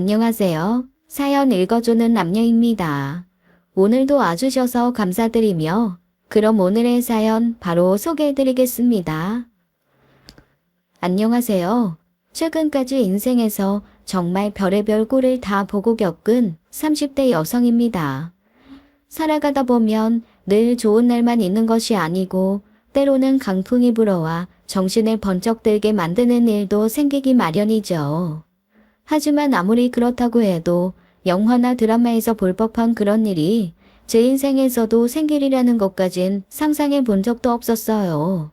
안녕하세요. 사연 읽어주는 남녀입니다. 오늘도 와주셔서 감사드리며 그럼 오늘의 사연 바로 소개해드리겠습니다. 안녕하세요. 최근까지 인생에서 정말 별의별 꼴을 다 보고 겪은 30대 여성입니다. 살아가다 보면 늘 좋은 날만 있는 것이 아니고 때로는 강풍이 불어와 정신을 번쩍 들게 만드는 일도 생기기 마련이죠. 하지만 아무리 그렇다고 해도 영화나 드라마에서 볼 법한 그런 일이 제 인생에서도 생길이라는 것까진 상상해 본 적도 없었어요.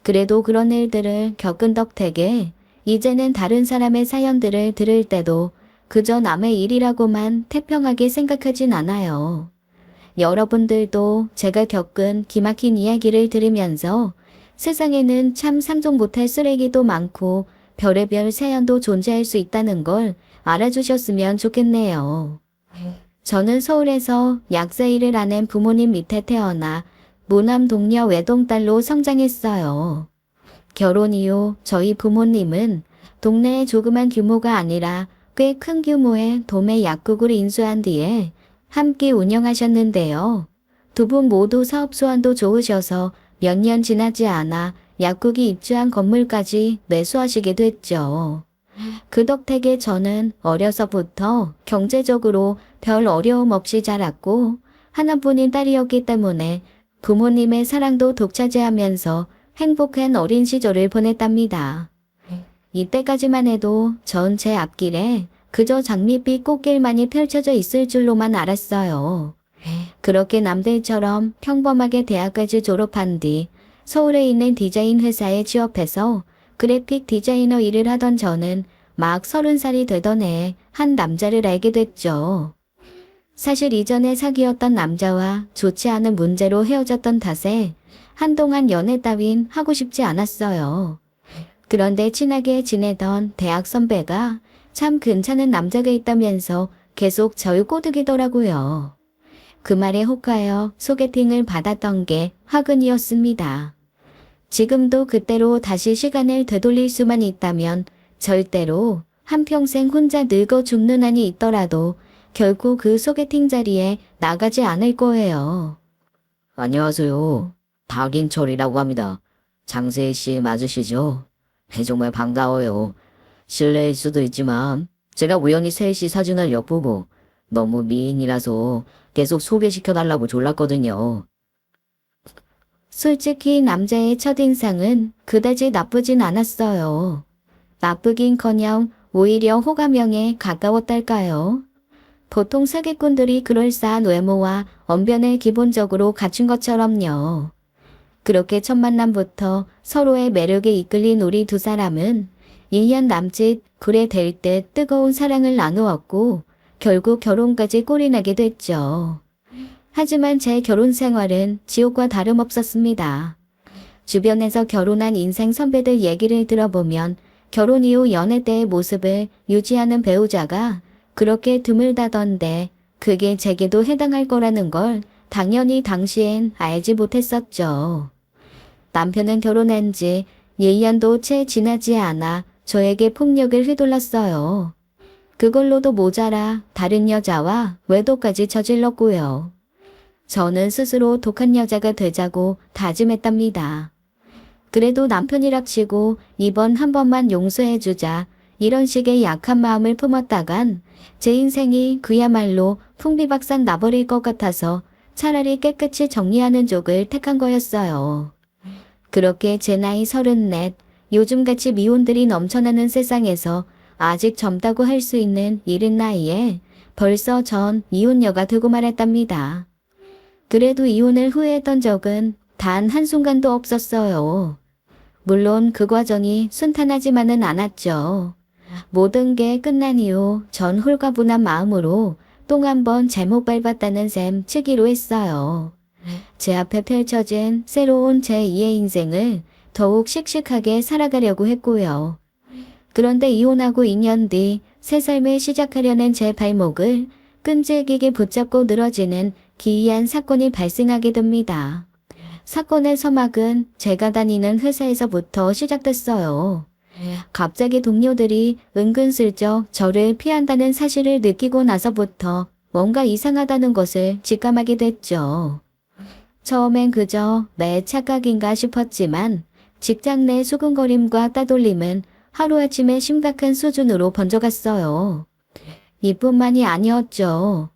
그래도 그런 일들을 겪은 덕택에 이제는 다른 사람의 사연들을 들을 때도 그저 남의 일이라고만 태평하게 생각하진 않아요. 여러분들도 제가 겪은 기막힌 이야기를 들으면서 세상에는 참 상종 못할 쓰레기도 많고 별의별 사연도 존재할 수 있다는 걸 알아주셨으면 좋겠네요. 저는 서울에서 약사 일을 하는 부모님 밑에 태어나 무남 동녀 외동딸로 성장했어요. 결혼 이후 저희 부모님은 동네의 조그만 규모가 아니라 꽤 큰 규모의 도매 약국을 인수한 뒤에 함께 운영하셨는데요. 두 분 모두 사업 수완도 좋으셔서 몇 년 지나지 않아 약국이 입주한 건물까지 매수하시기도 했죠. 그 덕택에 저는 어려서부터 경제적으로 별 어려움 없이 자랐고 하나뿐인 딸이었기 때문에 부모님의 사랑도 독차지하면서 행복한 어린 시절을 보냈답니다. 이때까지만 해도 전 제 앞길에 그저 장밋빛 꽃길만이 펼쳐져 있을 줄로만 알았어요. 그렇게 남들처럼 평범하게 대학까지 졸업한 뒤 서울에 있는 디자인 회사에 취업해서 그래픽 디자이너 일을 하던 저는 막 30살이 되던 해에 한 남자를 알게 됐죠. 사실 이전에 사귀었던 남자와 좋지 않은 문제로 헤어졌던 탓에 한동안 연애 따윈 하고 싶지 않았어요. 그런데 친하게 지내던 대학 선배가 참 괜찮은 남자가 있다면서 계속 절 꼬드기더라고요. 그 말에 혹하여 소개팅을 받았던 게 화근이었습니다. 지금도 그때로 다시 시간을 되돌릴 수만 있다면 절대로 한평생 혼자 늙어 죽는 한이 있더라도 결코 그 소개팅 자리에 나가지 않을 거예요. 안녕하세요. 박인철이라고 합니다. 장세희 씨 맞으시죠? 정말 반가워요. 실례일 수도 있지만 제가 우연히 세희 씨 사진을 엿보고 너무 미인이라서 계속 소개시켜달라고 졸랐거든요. 솔직히 남자의 첫인상은 그다지 나쁘진 않았어요. 나쁘긴커녕 오히려 호감형에 가까웠달까요. 보통 사기꾼들이 그럴싸한 외모와 언변을 기본적으로 갖춘 것처럼요. 그렇게 첫 만남부터 서로의 매력에 이끌린 우리 두 사람은 1년 남짓 굴에 댈 듯 뜨거운 사랑을 나누었고 결국 결혼까지 꼴이나게 됐죠. 하지만 제 결혼 생활은 지옥과 다름없었습니다. 주변에서 결혼한 인생 선배들 얘기를 들어보면 결혼 이후 연애 때의 모습을 유지하는 배우자가 그렇게 드물다던데 그게 제게도 해당할 거라는 걸 당연히 당시엔 알지 못했었죠. 남편은 결혼한 지 1년도 채 지나지 않아 저에게 폭력을 휘둘렀어요. 그걸로도 모자라 다른 여자와 외도까지 저질렀고요. 저는 스스로 독한 여자가 되자고 다짐했답니다. 그래도 남편이랍치고 이번 한 번만 용서해주자 이런 식의 약한 마음을 품었다간 제 인생이 그야말로 풍비박산 나버릴 것 같아서 차라리 깨끗이 정리하는 쪽을 택한 거였어요. 그렇게 제 나이 34, 요즘같이 미혼들이 넘쳐나는 세상에서 아직 젊다고 할 수 있는 이른 나이에 벌써 전 이혼녀가 되고 말았답니다. 그래도 이혼을 후회했던 적은 단 한순간도 없었어요. 물론 그 과정이 순탄하지만은 않았죠. 모든 게 끝난 이후 전 홀가분한 마음으로 똥 한 번 잘못 밟았다는 셈 치기로 했어요. 제 앞에 펼쳐진 새로운 제2의 인생을 더욱 씩씩하게 살아가려고 했고요. 그런데 이혼하고 2년 뒤 새 삶을 시작하려는 제 발목을 끈질기게 붙잡고 늘어지는 기이한 사건이 발생하게 됩니다. 사건의 서막은 제가 다니는 회사에서부터 시작됐어요. 갑자기 동료들이 은근슬쩍 저를 피한다는 사실을 느끼고 나서부터 뭔가 이상하다는 것을 직감하게 됐죠. 처음엔 그저 내 착각인가 싶었지만 직장 내 수근거림과 따돌림은 하루아침에 심각한 수준으로 번져갔어요. 이뿐만이 아니었죠.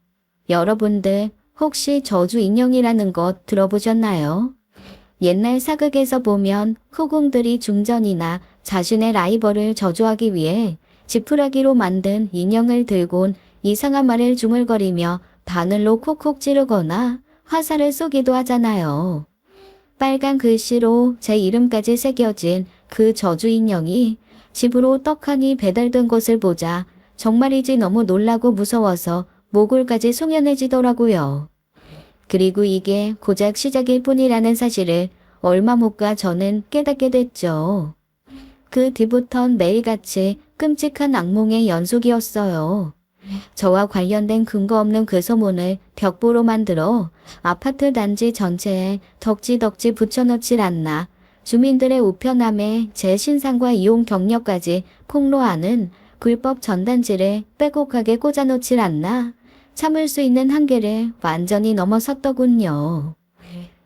여러분들 혹시 저주 인형이라는 것 들어보셨나요? 옛날 사극에서 보면 후궁들이 중전이나 자신의 라이벌을 저주하기 위해 지푸라기로 만든 인형을 들곤 이상한 말을 중얼거리며 바늘로 콕콕 찌르거나 화살을 쏘기도 하잖아요. 빨간 글씨로 제 이름까지 새겨진 그 저주 인형이 집으로 떡하니 배달된 것을 보자 정말이지 너무 놀라고 무서워서 모골까지 송연해지더라고요. 그리고 이게 고작 시작일 뿐이라는 사실을 얼마 못 가 저는 깨닫게 됐죠. 그 뒤부턴 매일같이 끔찍한 악몽의 연속이었어요. 저와 관련된 근거 없는 그 소문을 벽보로 만들어 아파트 단지 전체에 덕지덕지 붙여놓질 않나, 주민들의 우편함에 제 신상과 이용 경력까지 폭로하는 불법 전단지를 빼곡하게 꽂아놓질 않나, 참을 수 있는 한계를 완전히 넘어섰더군요.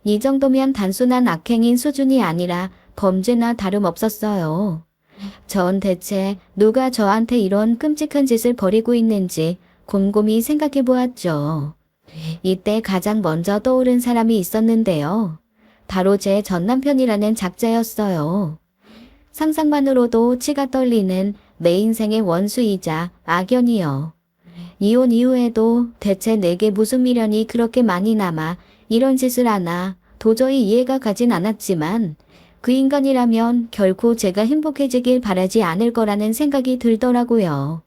이 정도면 단순한 악행인 수준이 아니라 범죄나 다름없었어요. 전 대체 누가 저한테 이런 끔찍한 짓을 벌이고 있는지 곰곰이 생각해 보았죠. 이때 가장 먼저 떠오른 사람이 있었는데요. 바로 제 전남편이라는 작자였어요. 상상만으로도 치가 떨리는 내 인생의 원수이자 악연이요. 이혼 이후에도 대체 내게 무슨 미련이 그렇게 많이 남아 이런 짓을 하나 도저히 이해가 가진 않았지만 그 인간이라면 결코 제가 행복해지길 바라지 않을 거라는 생각이 들더라고요.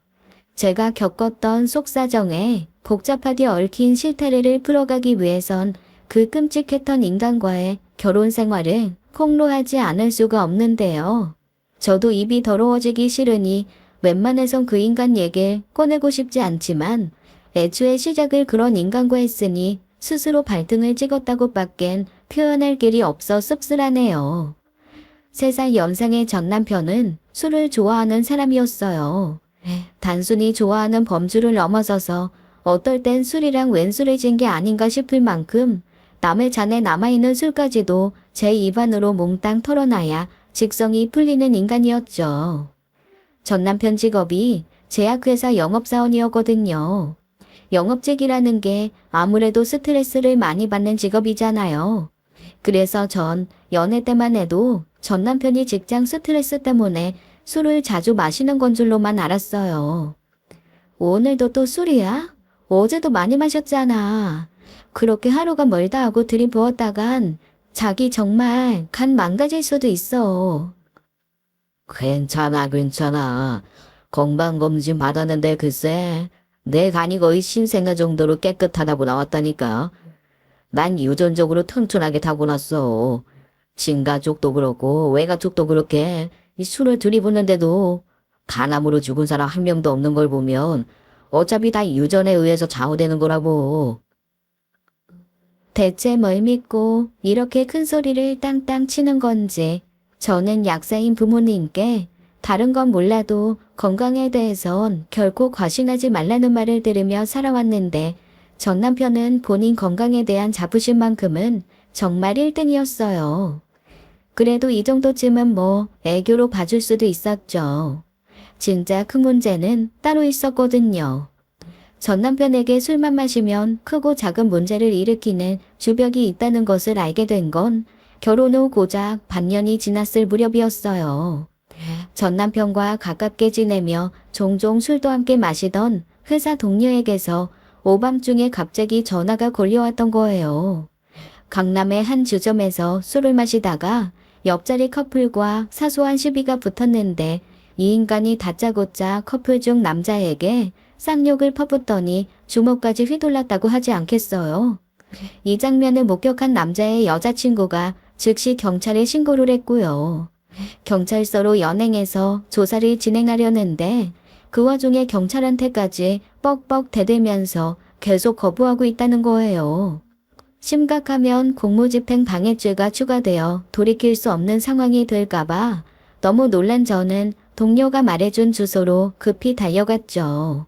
제가 겪었던 속사정에 복잡하게 얽힌 실타래를 풀어가기 위해선 그 끔찍했던 인간과의 결혼 생활을 폭로하지 않을 수가 없는데요. 저도 입이 더러워지기 싫으니 웬만해선 그 인간 얘기를 꺼내고 싶지 않지만 애초에 시작을 그런 인간과 했으니 스스로 발등을 찍었다고 밖엔 표현할 길이 없어 씁쓸하네요. 3살 연상의 전 남편은 술을 좋아하는 사람이었어요. 단순히 좋아하는 범주를 넘어서서 어떨 땐 술이랑 왼술을 진 게 아닌가 싶을 만큼 남의 잔에 남아있는 술까지도 제 입안으로 몽땅 털어놔야 직성이 풀리는 인간이었죠. 전 남편 직업이 제약회사 영업사원이었거든요. 영업직이라는 게 아무래도 스트레스를 많이 받는 직업이잖아요. 그래서 전 연애 때만 해도 전 남편이 직장 스트레스 때문에 술을 자주 마시는 건 줄로만 알았어요. 오늘도 또 술이야? 어제도 많이 마셨잖아. 그렇게 하루가 멀다 하고 들이부었다간 자기 정말 간 망가질 수도 있어. 괜찮아. 건강검진 받았는데 글쎄, 내 간이 거의 신생아 정도로 깨끗하다고 나왔다니까. 난 유전적으로 튼튼하게 타고났어. 친가족도 그렇고 외가족도 그렇게 이 술을 들이붓는데도 간암으로 죽은 사람 한 명도 없는 걸 보면 어차피 다 유전에 의해서 좌우되는 거라고. 대체 뭘 믿고 이렇게 큰 소리를 땅땅 치는 건지 저는 약사인 부모님께 다른 건 몰라도 건강에 대해선 결코 과신하지 말라는 말을 들으며 살아왔는데 전 남편은 본인 건강에 대한 자부심만큼은 정말 1등이었어요. 그래도 이 정도쯤은 뭐 애교로 봐줄 수도 있었죠. 진짜 큰 문제는 따로 있었거든요. 전 남편에게 술만 마시면 크고 작은 문제를 일으키는 주벽이 있다는 것을 알게 된 건 결혼 후 고작 반년이 지났을 무렵이었어요. 전 남편과 가깝게 지내며 종종 술도 함께 마시던 회사 동료에게서 오밤중에 갑자기 전화가 걸려왔던 거예요. 강남의 한 주점에서 술을 마시다가 옆자리 커플과 사소한 시비가 붙었는데 이 인간이 다짜고짜 커플 중 남자에게 쌍욕을 퍼붓더니 주먹까지 휘둘렀다고 하지 않겠어요. 이 장면을 목격한 남자의 여자친구가 즉시 경찰에 신고를 했고요. 경찰서로 연행해서 조사를 진행하려는데 그 와중에 경찰한테까지 뻑뻑 대들면서 계속 거부하고 있다는 거예요. 심각하면 공무집행 방해죄가 추가되어 돌이킬 수 없는 상황이 될까봐 너무 놀란 저는 동료가 말해준 주소로 급히 달려갔죠.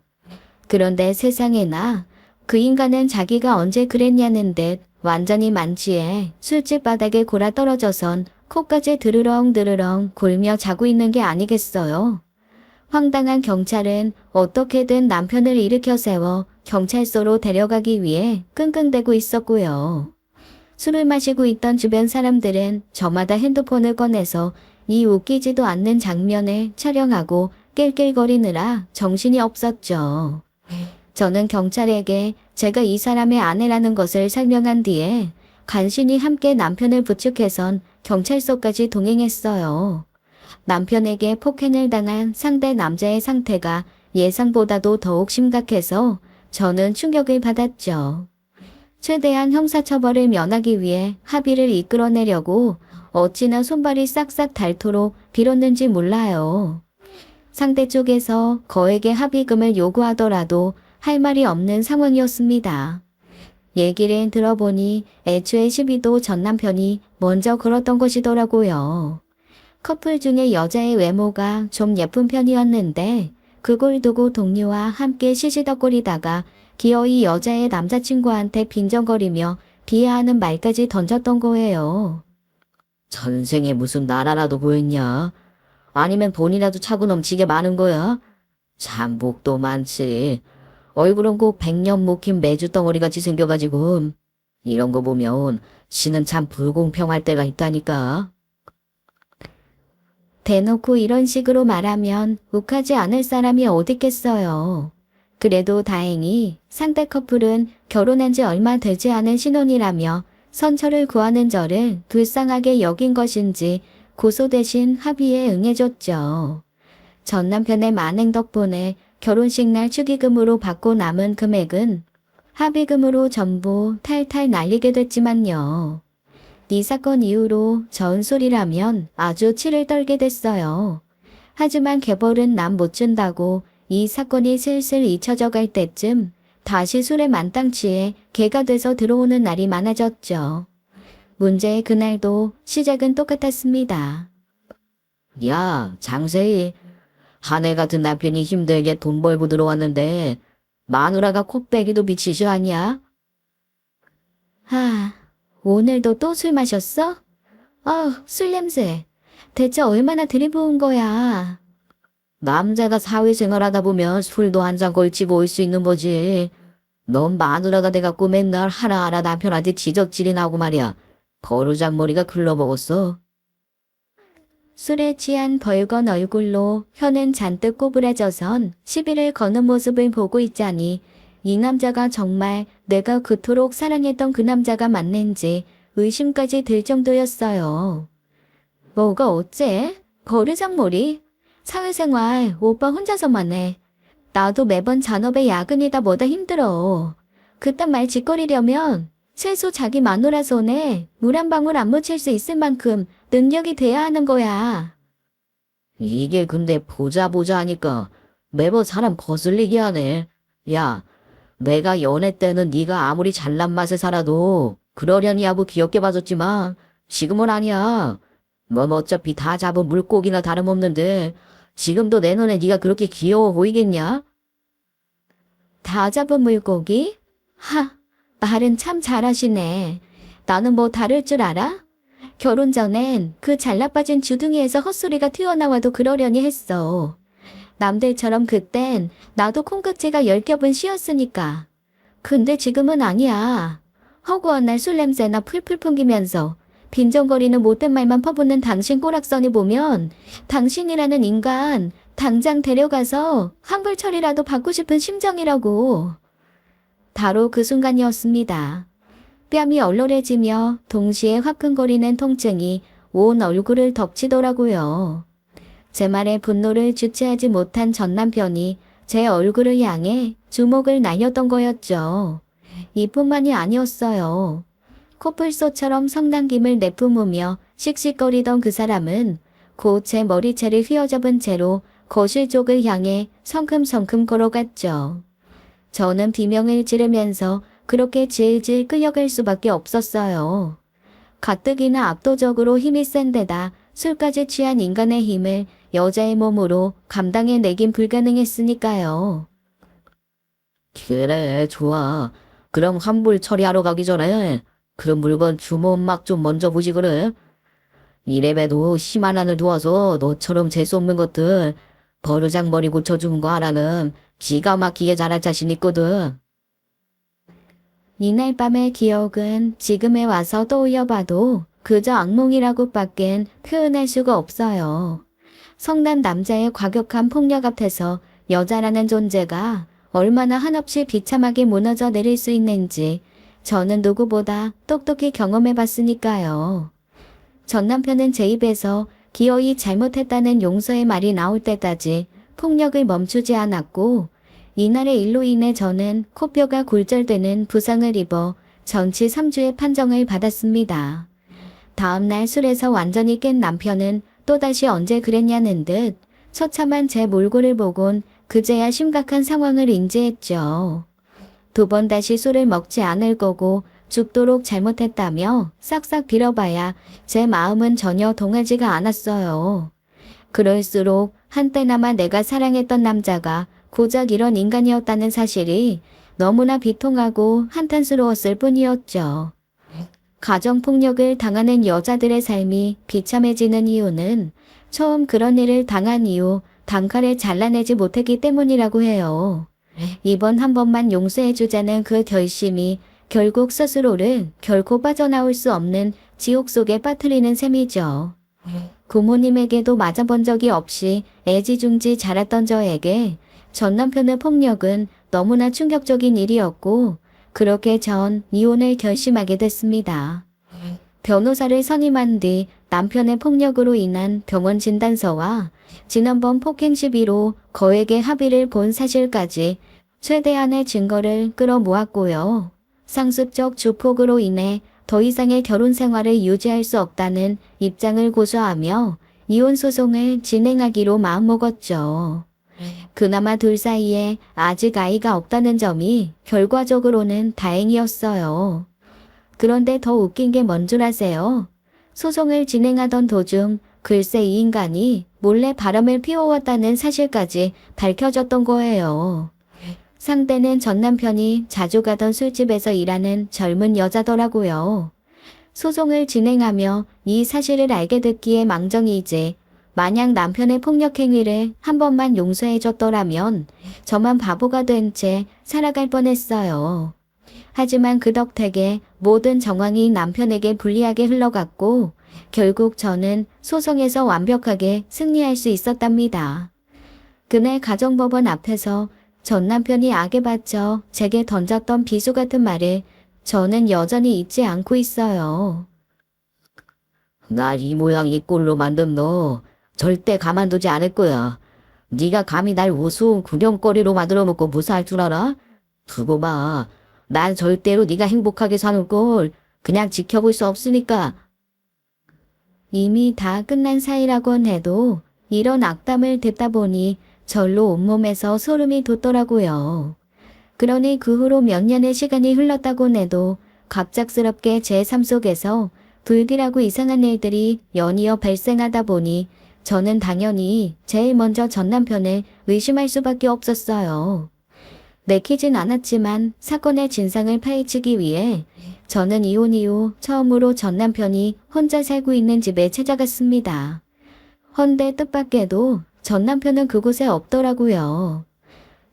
그런데 세상에나 그 인간은 자기가 언제 그랬냐는 듯 완전히 만취해 술집 바닥에 골아 떨어져선 코까지 드르렁드르렁 골며 자고 있는 게 아니겠어요. 황당한 경찰은 어떻게든 남편을 일으켜 세워 경찰서로 데려가기 위해 끙끙대고 있었고요. 술을 마시고 있던 주변 사람들은 저마다 핸드폰을 꺼내서 이 웃기지도 않는 장면을 촬영하고 낄낄거리느라 정신이 없었죠. 저는 경찰에게 제가 이 사람의 아내라는 것을 설명한 뒤에 간신히 함께 남편을 부축해선 경찰서까지 동행했어요. 남편에게 폭행을 당한 상대 남자의 상태가 예상보다도 더욱 심각해서 저는 충격을 받았죠. 최대한 형사처벌을 면하기 위해 합의를 이끌어내려고 어찌나 손발이 싹싹 닳도록 빌었는지 몰라요. 상대 쪽에서 거액의 합의금을 요구하더라도 할 말이 없는 상황이었습니다. 얘기를 들어보니 애초에 시비도 전 남편이 먼저 걸었던 것이더라고요. 커플 중에 여자의 외모가 좀 예쁜 편이었는데 그걸 두고 동료와 함께 시시덕거리다가 기어이 여자의 남자친구한테 빈정거리며 비하하는 말까지 던졌던 거예요. 전생에 무슨 나라라도 보였냐? 아니면 돈이라도 차고 넘치게 많은 거야? 참 복도 많지. 얼굴은 꼭 백년 묵힌 메주 덩어리같이 생겨가지고 이런 거 보면 신은 참 불공평할 때가 있다니까. 대놓고 이런 식으로 말하면 욱하지 않을 사람이 어딨겠어요. 그래도 다행히 상대 커플은 결혼한 지 얼마 되지 않은 신혼이라며 선처를 구하는 저를 불쌍하게 여긴 것인지 고소 대신 합의에 응해줬죠. 전 남편의 만행 덕분에 결혼식 날 축의금으로 받고 남은 금액은 합의금으로 전부 탈탈 날리게 됐지만요. 이 사건 이후로 저은솔이라면 아주 치를 떨게 됐어요. 하지만 개벌은 남 못 준다고 이 사건이 슬슬 잊혀져 갈 때쯤 다시 술에 만땅 취해 개가 돼서 들어오는 날이 많아졌죠. 문제의 그날도 시작은 똑같았습니다. 야, 장세희. 한 해 같은 남편이 힘들게 돈 벌고 들어왔는데 마누라가 코빼기도 미치셔 아니야? 오늘도 또 술 마셨어? 술 냄새. 대체 얼마나 들이부은 거야? 남자가 사회생활 하다 보면 술도 한 잔 걸치고 올 수 있는 거지. 넌 마누라가 돼갖고 맨날 하나하나 남편한테 지적질이 나고 말이야. 버르장머리가 글러먹었어. 술에 취한 벌건 얼굴로 혀는 잔뜩 꼬부라져선 시비를 거는 모습을 보고 있자니 이 남자가 정말 내가 그토록 사랑했던 그 남자가 맞는지 의심까지 들 정도였어요. 뭐가 어째? 버르장머리? 사회생활 오빠 혼자서만 해. 나도 매번 잔업에 야근이다 뭐다 힘들어. 그딴 말 짓거리려면 최소 자기 마누라 손에 물 한 방울 안 묻힐 수 있을 만큼 능력이 돼야 하는 거야. 이게 근데 보자 하니까 매번 사람 거슬리게 하네. 야, 내가 연애 때는 네가 아무리 잘난 맛에 살아도 그러려니 하고 귀엽게 봐줬지만 지금은 아니야. 넌 어차피 다 잡은 물고기나 다름없는데 지금도 내 눈에 네가 그렇게 귀여워 보이겠냐? 다 잡은 물고기? 말은 참 잘하시네. 나는 뭐 다를 줄 알아? 결혼 전엔 그 잘나빠진 주둥이에서 헛소리가 튀어나와도 그러려니 했어. 남들처럼 그땐 나도 콩깍지가 10겹은 씌었으니까. 근데 지금은 아니야. 허구한 날 술 냄새나 풀풀 풍기면서 빈정거리는 못된 말만 퍼붓는 당신 꼬락서니 보면 당신이라는 인간 당장 데려가서 환불 처리라도 받고 싶은 심정이라고. 바로 그 순간이었습니다. 뺨이 얼얼해지며 동시에 화끈거리는 통증이 온 얼굴을 덮치더라고요. 제 말에 분노를 주체하지 못한 전 남편이 제 얼굴을 향해 주먹을 날렸던 거였죠. 이뿐만이 아니었어요. 코뿔소처럼 성난김을 내뿜으며 씩씩거리던 그 사람은 곧 제 머리채를 휘어잡은 채로 거실 쪽을 향해 성큼성큼 걸어갔죠. 저는 비명을 지르면서 그렇게 질질 끌려갈 수밖에 없었어요. 가뜩이나 압도적으로 힘이 센 데다 술까지 취한 인간의 힘을 여자의 몸으로 감당해내긴 불가능했으니까요. 그래, 좋아. 그럼 환불 처리하러 가기 전에 그런 물건 주머막 좀 먼저 보지 그래. 이래봬도 심한 한을 두어서 너처럼 재수 없는 것들 버르장머리 고쳐주는 거 하나는 기가 막히게 잘할 자신 있거든. 이날 밤의 기억은 지금에 와서 떠올려봐도 그저 악몽이라고밖엔 표현할 수가 없어요. 성난 남자의 과격한 폭력 앞에서 여자라는 존재가 얼마나 한없이 비참하게 무너져 내릴 수 있는지 저는 누구보다 똑똑히 경험해 봤으니까요. 전 남편은 제 입에서 기어이 잘못했다는 용서의 말이 나올 때까지 폭력을 멈추지 않았고 이날의 일로 인해 저는 코뼈가 골절되는 부상을 입어 전치 3주의 판정을 받았습니다. 다음날 술에서 완전히 깬 남편은 또다시 언제 그랬냐는 듯 처참한 제 몰골을 보곤 그제야 심각한 상황을 인지했죠. 2번 다시 술을 먹지 않을 거고 죽도록 잘못했다며 싹싹 빌어봐야 제 마음은 전혀 동하지가 않았어요. 그럴수록 한때나마 내가 사랑했던 남자가 고작 이런 인간이었다는 사실이 너무나 비통하고 한탄스러웠을 뿐이었죠. 가정폭력을 당하는 여자들의 삶이 비참해지는 이유는 처음 그런 일을 당한 이후 단칼에 잘라내지 못했기 때문이라고 해요. 이번 한 번만 용서해주자는 그 결심이 결국 스스로를 결코 빠져나올 수 없는 지옥 속에 빠뜨리는 셈이죠. 부모님에게도 맞아본 적이 없이 애지중지 자랐던 저에게 전 남편의 폭력은 너무나 충격적인 일이었고 그렇게 전 이혼을 결심하게 됐습니다. 변호사를 선임한 뒤 남편의 폭력으로 인한 병원 진단서와 지난번 폭행 시비로 거액의 합의를 본 사실까지 최대한의 증거를 끌어모았고요. 상습적 주폭으로 인해 더 이상의 결혼 생활을 유지할 수 없다는 입장을 고수하며 이혼 소송을 진행하기로 마음먹었죠. 그나마 둘 사이에 아직 아이가 없다는 점이 결과적으로는 다행이었어요. 그런데 더 웃긴 게 뭔 줄 아세요? 소송을 진행하던 도중 글쎄 이 인간이 몰래 바람을 피워왔다는 사실까지 밝혀졌던 거예요. 상대는 전 남편이 자주 가던 술집에서 일하는 젊은 여자더라고요. 소송을 진행하며 이 사실을 알게 됐기에 망정이지 만약 남편의 폭력 행위를 한 번만 용서해줬더라면 저만 바보가 된 채 살아갈 뻔했어요. 하지만 그 덕택에 모든 정황이 남편에게 불리하게 흘러갔고 결국 저는 소송에서 완벽하게 승리할 수 있었답니다. 그날 가정법원 앞에서 전 남편이 악에 받쳐 제게 던졌던 비수 같은 말을 저는 여전히 잊지 않고 있어요. 날 이 모양 이 꼴로 만든 너 절대 가만두지 않을 거야. 네가 감히 날 우스운 구경거리로 만들어 놓고 무사할 줄 알아? 두고 봐. 난 절대로 네가 행복하게 사는 걸 그냥 지켜볼 수 없으니까. 이미 다 끝난 사이라곤 해도 이런 악담을 듣다 보니 절로 온몸에서 소름이 돋더라고요. 그러니 그 후로 몇 년의 시간이 흘렀다곤 해도 갑작스럽게 제 삶 속에서 불길하고 이상한 일들이 연이어 발생하다 보니 저는 당연히 제일 먼저 전 남편을 의심할 수밖에 없었어요. 내키진 않았지만 사건의 진상을 파헤치기 위해 저는 이혼 이후 처음으로 전 남편이 혼자 살고 있는 집에 찾아갔습니다. 헌데 뜻밖에도 전 남편은 그곳에 없더라고요.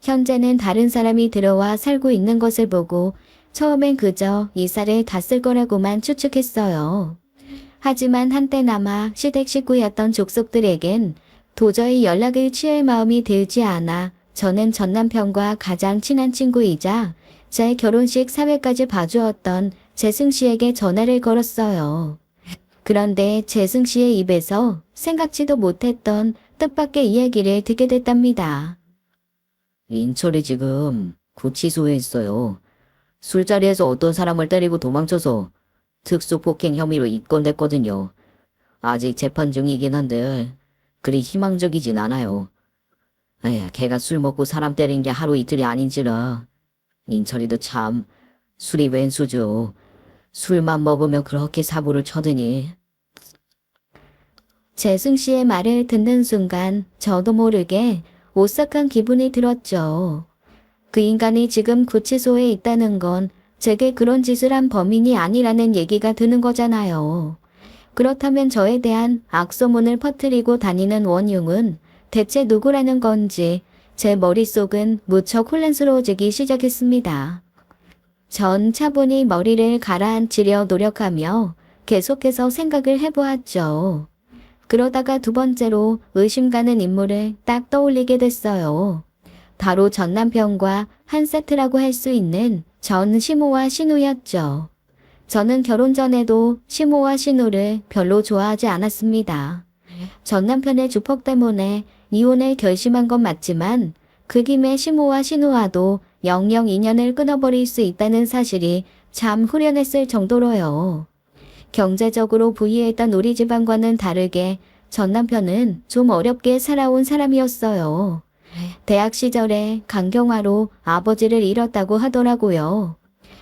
현재는 다른 사람이 들어와 살고 있는 것을 보고 처음엔 그저 이사를 갔을 거라고만 추측했어요. 하지만 한때나마 시댁 식구였던 족속들에겐 도저히 연락을 취할 마음이 들지 않아 저는 전 남편과 가장 친한 친구이자 제 결혼식 사회까지 봐주었던 재승 씨에게 전화를 걸었어요. 그런데 재승 씨의 입에서 생각지도 못했던 뜻밖의 이야기를 듣게 됐답니다. 인철이 지금 구치소에 있어요. 술자리에서 어떤 사람을 때리고 도망쳐서 특수폭행 혐의로 입건됐거든요. 아직 재판 중이긴 한데 그리 희망적이진 않아요. 에휴, 걔가 술 먹고 사람 때린 게 하루 이틀이 아닌지라. 인철이도 참 술이 웬수죠. 술만 먹으면 그렇게 사고를 쳐드니. 재승 씨의 말을 듣는 순간 저도 모르게 오싹한 기분이 들었죠. 그 인간이 지금 구치소에 있다는 건 제게 그런 짓을 한 범인이 아니라는 얘기가 드는 거잖아요. 그렇다면 저에 대한 악소문을 퍼뜨리고 다니는 원흉은 대체 누구라는 건지 제 머릿속은 무척 혼란스러워지기 시작했습니다. 전 차분히 머리를 가라앉히려 노력하며 계속해서 생각을 해보았죠. 그러다가 두 번째로 의심 가는 인물을 딱 떠올리게 됐어요. 바로 전 남편과 한 세트라고 할 수 있는 전 시모와 신우였죠. 저는 결혼 전에도 시모와 신우를 별로 좋아하지 않았습니다. 전 남편의 주폭 때문에 이혼을 결심한 건 맞지만 그 김에 시모와 신우와도 영영 인연을 끊어버릴 수 있다는 사실이 참 후련했을 정도로요. 경제적으로 부유했던 우리 집안과는 다르게 전 남편은 좀 어렵게 살아온 사람이었어요. 대학 시절에 강경화로 아버지를 잃었다고 하더라고요.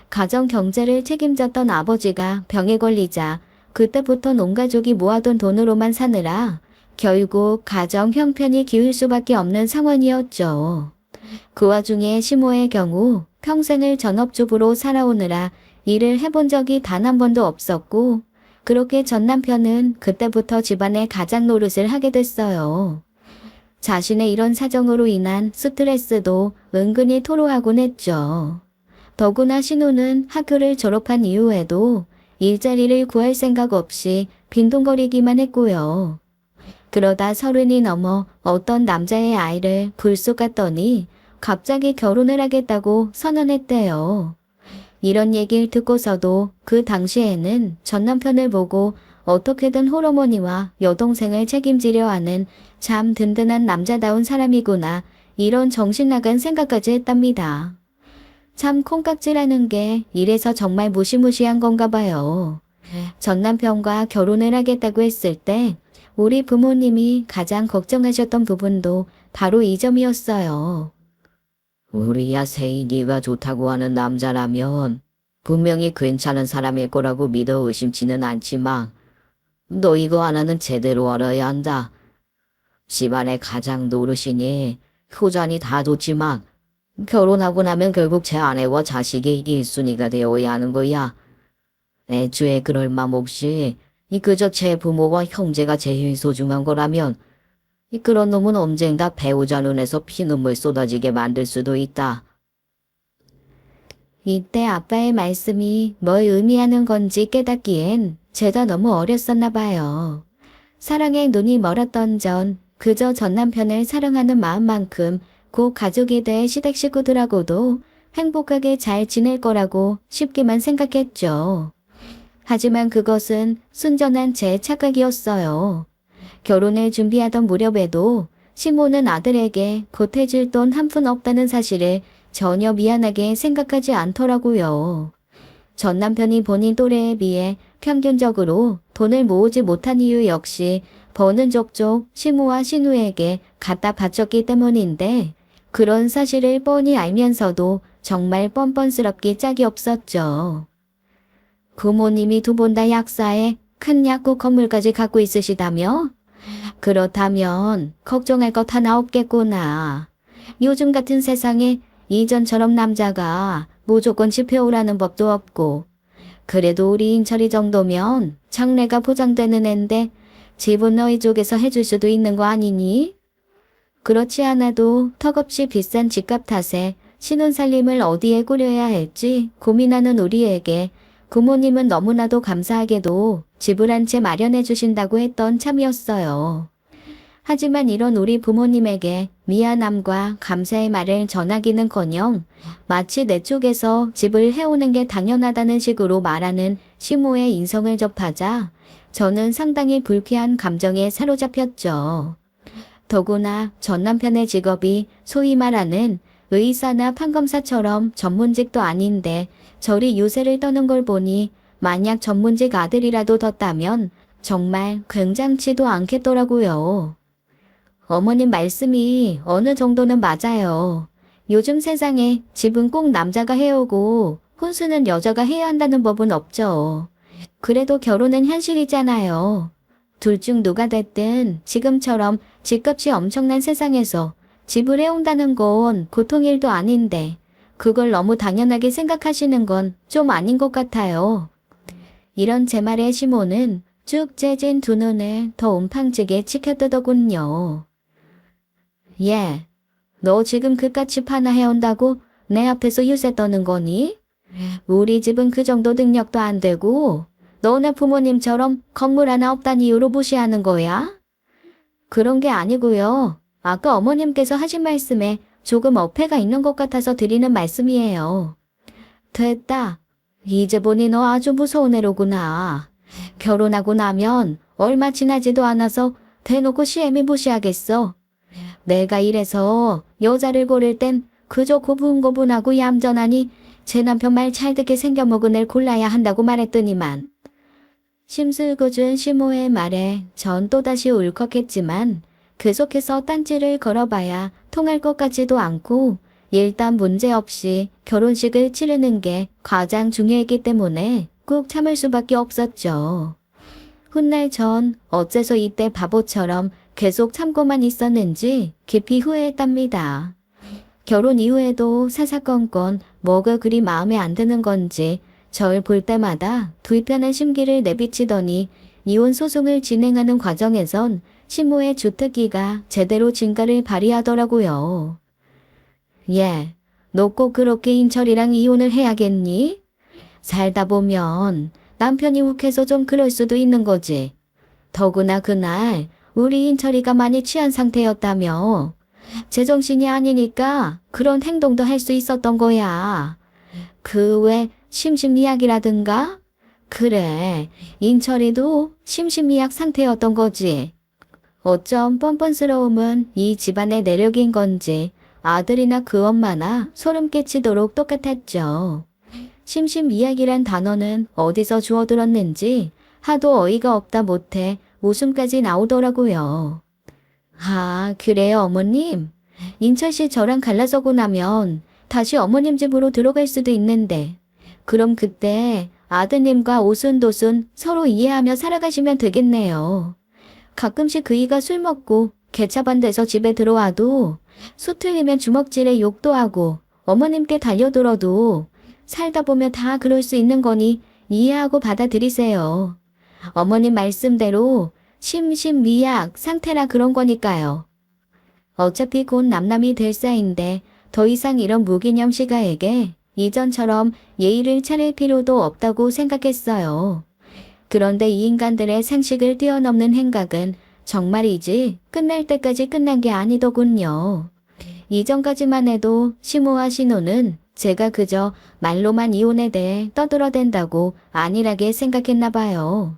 가정 경제를 책임졌던 아버지가 병에 걸리자 그때부터 온 가족이 모아둔 돈으로만 사느라 결국 가정 형편이 기울 수밖에 없는 상황이었죠. 그 와중에 시모의 경우 평생을 전업주부로 살아오느라 일을 해본 적이 단 한 번도 없었고 그렇게 전 남편은 그때부터 집안의 가장 노릇을 하게 됐어요. 자신의 이런 사정으로 인한 스트레스도 은근히 토로하곤 했죠. 더구나 신우는 학교를 졸업한 이후에도 일자리를 구할 생각 없이 빈둥거리기만 했고요. 그러다 30이 넘어 어떤 남자의 아이를 불쑥 갖더니 갑자기 결혼을 하겠다고 선언했대요. 이런 얘기를 듣고서도 그 당시에는 전 남편을 보고 어떻게든 홀어머니와 여동생을 책임지려 하는 참 든든한 남자다운 사람이구나 이런 정신나간 생각까지 했답니다. 참 콩깍지라는 게 이래서 정말 무시무시한 건가 봐요. 전 남편과 결혼을 하겠다고 했을 때 우리 부모님이 가장 걱정하셨던 부분도 바로 이 점이었어요. 우리야 세인이가 좋다고 하는 남자라면 분명히 괜찮은 사람일 거라고 믿어 의심치는 않지만 너 이거 하나는 제대로 알아야 한다. 집안의 가장 노릇이니 효자니 다 좋지만 결혼하고 나면 결국 제 아내와 자식이 1순위가 되어야 하는 거야. 애초에 그럴 맘 없이 그저 제 부모와 형제가 제일 소중한 거라면 그런 놈은 언젠가 배우자 눈에서 피눈물 쏟아지게 만들 수도 있다. 이때 아빠의 말씀이 뭘 의미하는 건지 깨닫기엔 제가 너무 어렸었나 봐요. 사랑에 눈이 멀었던 전 그저 전 남편을 사랑하는 마음만큼 곧 가족이 될 시댁 식구들하고도 행복하게 잘 지낼 거라고 쉽게만 생각했죠. 하지만 그것은 순전한 제 착각이었어요. 결혼을 준비하던 무렵에도 시모는 아들에게 보태줄 돈 한 푼 없다는 사실을 전혀 미안하게 생각하지 않더라고요. 전 남편이 본인 또래에 비해 평균적으로 돈을 모으지 못한 이유 역시 버는 족족 시모와 신우에게 갖다 바쳤기 때문인데 그런 사실을 뻔히 알면서도 정말 뻔뻔스럽기 짝이 없었죠. 부모님이 두 분 다 약사에 큰 약국 건물까지 갖고 있으시다며? 그렇다면 걱정할 것 하나 없겠구나. 요즘 같은 세상에 이전처럼 남자가 무조건 집해오라는 법도 없고 그래도 우리 인철이 정도면 장래가 보장되는 앤데 집은 너희 쪽에서 해줄 수도 있는 거 아니니? 그렇지 않아도 턱없이 비싼 집값 탓에 신혼살림을 어디에 꾸려야 할지 고민하는 우리에게 부모님은 너무나도 감사하게도 집을 한 채 마련해 주신다고 했던 참이었어요. 하지만 이런 우리 부모님에게 미안함과 감사의 말을 전하기는커녕 마치 내 쪽에서 집을 해오는 게 당연하다는 식으로 말하는 시모의 인성을 접하자 저는 상당히 불쾌한 감정에 사로잡혔죠. 더구나 전 남편의 직업이 소위 말하는 의사나 판검사처럼 전문직도 아닌데 저리 유세를 떠는 걸 보니 만약 전문직 아들이라도 뒀다면 정말 굉장치도 않겠더라고요. 어머님 말씀이 어느 정도는 맞아요. 요즘 세상에 집은 꼭 남자가 해오고 혼수는 여자가 해야 한다는 법은 없죠. 그래도 결혼은 현실이잖아요. 둘 중 누가 됐든 지금처럼 집값이 엄청난 세상에서 집을 해온다는 건 보통 일도 아닌데 그걸 너무 당연하게 생각하시는 건 좀 아닌 것 같아요. 이런 제 말에 시모는 쭉 째진 두 눈을 더 움팡지게 치켜뜨더군요. 예, 너 지금 그깟 집 하나 해온다고 내 앞에서 유세 떠는 거니? 우리 집은 그 정도 능력도 안 되고 너네 부모님처럼 건물 하나 없단 이유로 무시하는 거야? 그런 게 아니고요. 아까 어머님께서 하신 말씀에 조금 어폐가 있는 것 같아서 드리는 말씀이에요. 됐다. 이제 보니 너 아주 무서운 애로구나. 결혼하고 나면 얼마 지나지도 않아서 대놓고 시애미 무시하겠어. 내가 이래서 여자를 고를 땐 그저 고분고분하고 얌전하니 제 남편 말 잘 듣게 생겨먹은 애를 골라야 한다고 말했더니만. 심술궂은 시모의 말에 전 또다시 울컥했지만 계속해서 딴지를 걸어봐야 통할 것 같지도 않고 일단 문제없이 결혼식을 치르는 게 가장 중요했기 때문에 꾹 참을 수밖에 없었죠. 훗날 전 어째서 이때 바보처럼 계속 참고만 있었는지 깊이 후회했답니다. 결혼 이후에도 사사건건 뭐가 그리 마음에 안 드는 건지 절 볼 때마다 불편한 심기를 내비치더니 이혼 소송을 진행하는 과정에선 시모의 주특기가 제대로 진가를 발휘하더라고요. 예, 너 꼭 그렇게 인철이랑 이혼을 해야겠니? 살다 보면 남편이 욱해서 좀 그럴 수도 있는 거지. 더구나 그날 우리 인철이가 많이 취한 상태였다며. 제정신이 아니니까 그런 행동도 할 수 있었던 거야. 그 외 심신미약이라든가? 그래, 인철이도 심신미약 상태였던 거지. 어쩜 뻔뻔스러움은 이 집안의 내력인 건지 아들이나 그 엄마나 소름 끼치도록 똑같았죠. 심신미약이란 단어는 어디서 주워들었는지 하도 어이가 없다 못해 웃음까지 나오더라고요. 아, 그래요, 어머님? 인철 씨 저랑 갈라서고 나면 다시 어머님 집으로 들어갈 수도 있는데 그럼 그때 아드님과 오순도순 서로 이해하며 살아가시면 되겠네요. 가끔씩 그이가 술 먹고 개차반 돼서 집에 들어와도 수 틀리면 주먹질에 욕도 하고 어머님께 달려들어도 살다 보면 다 그럴 수 있는 거니 이해하고 받아들이세요. 어머님 말씀대로 심신미약 상태라 그런 거니까요. 어차피 곧 남남이 될 사이인데 더 이상 이런 무기념 시가에게 이전처럼 예의를 차릴 필요도 없다고 생각했어요. 그런데 이 인간들의 상식을 뛰어넘는 행각은 정말이지 끝날 때까지 끝난 게 아니더군요. 이전까지만 해도 시모와 신호는 제가 그저 말로만 이혼에 대해 떠들어댄다고 안일하게 생각했나 봐요.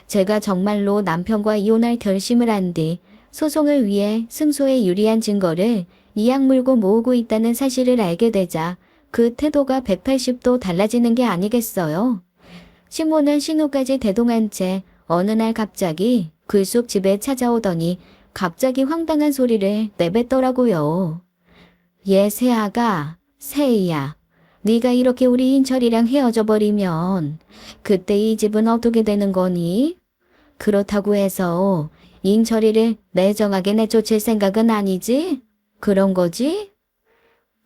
제가 정말로 남편과 이혼할 결심을 한 뒤 소송을 위해 승소에 유리한 증거를 이악 물고 모으고 있다는 사실을 알게 되자 그 태도가 180도 달라지는 게 아니겠어요. 시모는 신호까지 대동한 채 어느 날 갑자기 굴쑥 집에 찾아오더니 갑자기 황당한 소리를 내뱉더라고요. 얘 새아가, 새이야. 네가 이렇게 우리 인철이랑 헤어져 버리면 그때 이 집은 어떻게 되는 거니? 그렇다고 해서 인철이를 내정하게 내쫓을 생각은 아니지? 그런 거지?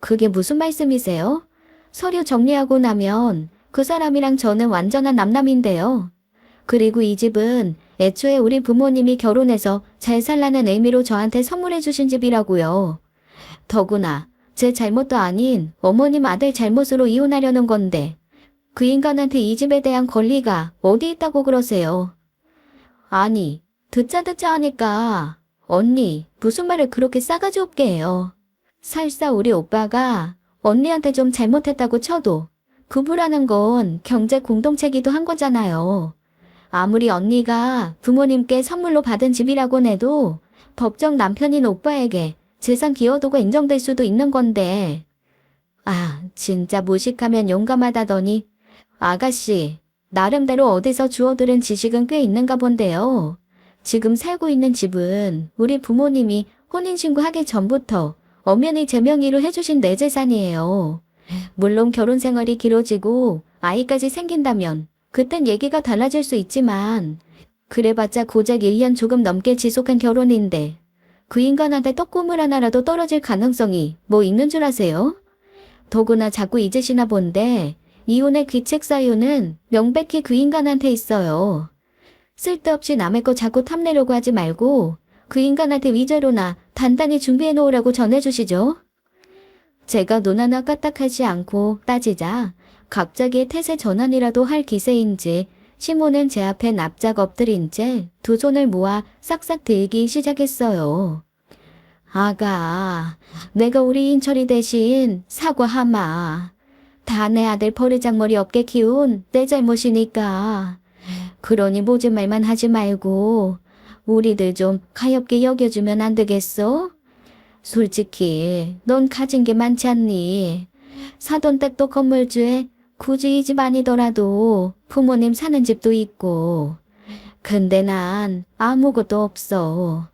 그게 무슨 말씀이세요? 서류 정리하고 나면 그 사람이랑 저는 완전한 남남인데요. 그리고 이 집은 애초에 우리 부모님이 결혼해서 잘 살라는 의미로 저한테 선물해 주신 집이라고요. 더구나 제 잘못도 아닌 어머님 아들 잘못으로 이혼하려는 건데 그 인간한테 이 집에 대한 권리가 어디 있다고 그러세요? 아니, 듣자 하니까 언니 무슨 말을 그렇게 싸가지 없게 해요. 설사 우리 오빠가 언니한테 좀 잘못했다고 쳐도 부부라는 건 경제 공동체기도 한 거잖아요. 아무리 언니가 부모님께 선물로 받은 집이라곤 해도 법정 남편인 오빠에게 재산 기여도가 인정될 수도 있는 건데. 아, 진짜 무식하면 용감하다더니 아가씨, 나름대로 어디서 주워들은 지식은 꽤 있는가 본데요. 지금 살고 있는 집은 우리 부모님이 혼인신고하기 전부터 엄연히 제 명의로 해주신 내 재산이에요. 물론 결혼 생활이 길어지고 아이까지 생긴다면 그땐 얘기가 달라질 수 있지만 그래봤자 고작 1년 조금 넘게 지속한 결혼인데 그 인간한테 떡고물 하나라도 떨어질 가능성이 뭐 있는 줄 아세요? 더구나 자꾸 잊으시나 본데 이혼의 귀책 사유는 명백히 그 인간한테 있어요. 쓸데없이 남의 거 자꾸 탐내려고 하지 말고 그 인간한테 위자료나 단단히 준비해 놓으라고 전해주시죠. 제가 눈 하나 까딱하지 않고 따지자 갑자기 태세 전환이라도 할 기세인지 시모는 제 앞에 납작 엎드린 채 두 손을 모아 싹싹 들기 시작했어요. 아가, 내가 우리 인철이 대신 사과하마. 다 내 아들 버르장머리 없게 키운 내 잘못이니까. 그러니 모진 말만 하지 말고 우리들 좀 가엾게 여겨주면 안 되겠어? 솔직히 넌 가진 게 많지 않니? 사돈 댁도 건물주에 굳이 이 집 아니더라도 부모님 사는 집도 있고. 근데 난 아무것도 없어.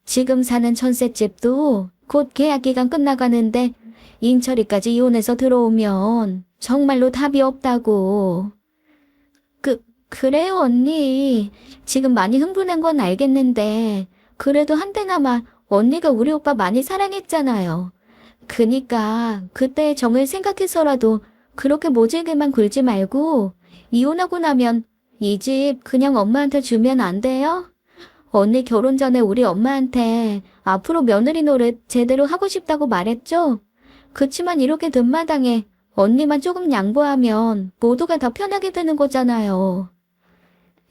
지금 사는 전셋집도 곧 계약 기간 끝나가는데 인철이까지 이혼해서 들어오면 정말로 답이 없다고. 그래요 언니. 지금 많이 흥분한 건 알겠는데 그래도 한때나마 언니가 우리 오빠 많이 사랑했잖아요. 그니까 그때의 정을 생각해서라도 그렇게 모질게만 굴지 말고 이혼하고 나면 이 집 그냥 엄마한테 주면 안 돼요? 언니 결혼 전에 우리 엄마한테 앞으로 며느리 노릇 제대로 하고 싶다고 말했죠? 그치만 이렇게 든마당에 언니만 조금 양보하면 모두가 더 편하게 되는 거잖아요.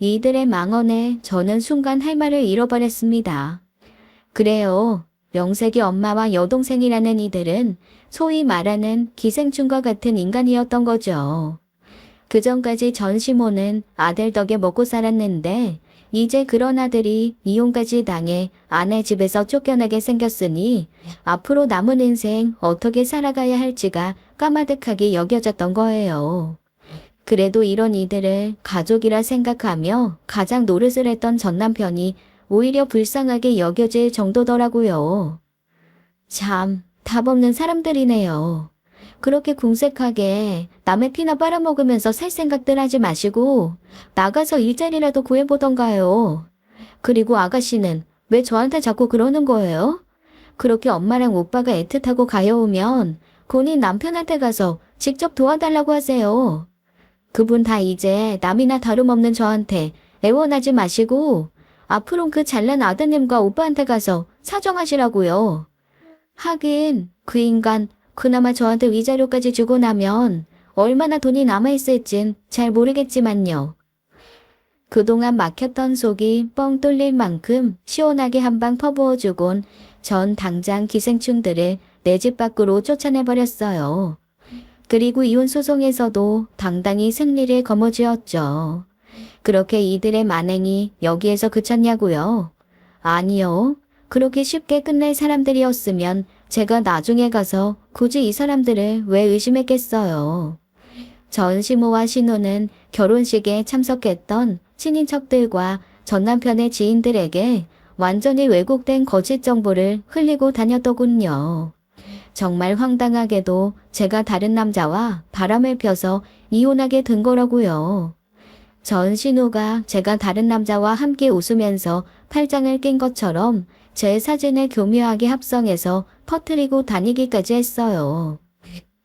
이들의 망언에 저는 순간 할 말을 잃어버렸습니다. 그래요. 명색이 엄마와 여동생이라는 이들은 소위 말하는 기생충과 같은 인간이었던 거죠. 그전까지 전시모는 아들 덕에 먹고 살았는데 이제 그런 아들이 이혼까지 당해 아내 집에서 쫓겨나게 생겼으니 앞으로 남은 인생 어떻게 살아가야 할지가 까마득하게 여겨졌던 거예요. 그래도 이런 이들을 가족이라 생각하며 가장 노릇을 했던 전 남편이 오히려 불쌍하게 여겨질 정도더라고요. 참, 답 없는 사람들이네요. 그렇게 궁색하게 남의 피나 빨아먹으면서 살 생각들 하지 마시고 나가서 일자리라도 구해보던가요. 그리고 아가씨는 왜 저한테 자꾸 그러는 거예요? 그렇게 엄마랑 오빠가 애틋하고 가여우면 본인 남편한테 가서 직접 도와달라고 하세요. 그분 다 이제 남이나 다름없는 저한테 애원하지 마시고 앞으론 그 잘난 아드님과 오빠한테 가서 사정하시라고요. 하긴 그 인간 그나마 저한테 위자료까지 주고 나면 얼마나 돈이 남아있을진 잘 모르겠지만요. 그동안 막혔던 속이 뻥 뚫릴 만큼 시원하게 한방 퍼부어주곤 전 당장 기생충들을 내 집 밖으로 쫓아내버렸어요. 그리고 이혼 소송에서도 당당히 승리를 거머쥐었죠. 그렇게 이들의 만행이 여기에서 그쳤냐고요? 아니요. 그렇게 쉽게 끝낼 사람들이었으면 제가 나중에 가서 굳이 이 사람들을 왜 의심했겠어요. 전시모와 신우는 결혼식에 참석했던 친인척들과 전 남편의 지인들에게 완전히 왜곡된 거짓 정보를 흘리고 다녔더군요. 정말 황당하게도 제가 다른 남자와 바람을 펴서 이혼하게 된 거라고요. 전신우가 제가 다른 남자와 함께 웃으면서 팔짱을 낀 것처럼 제 사진을 교묘하게 합성해서 퍼뜨리고 다니기까지 했어요.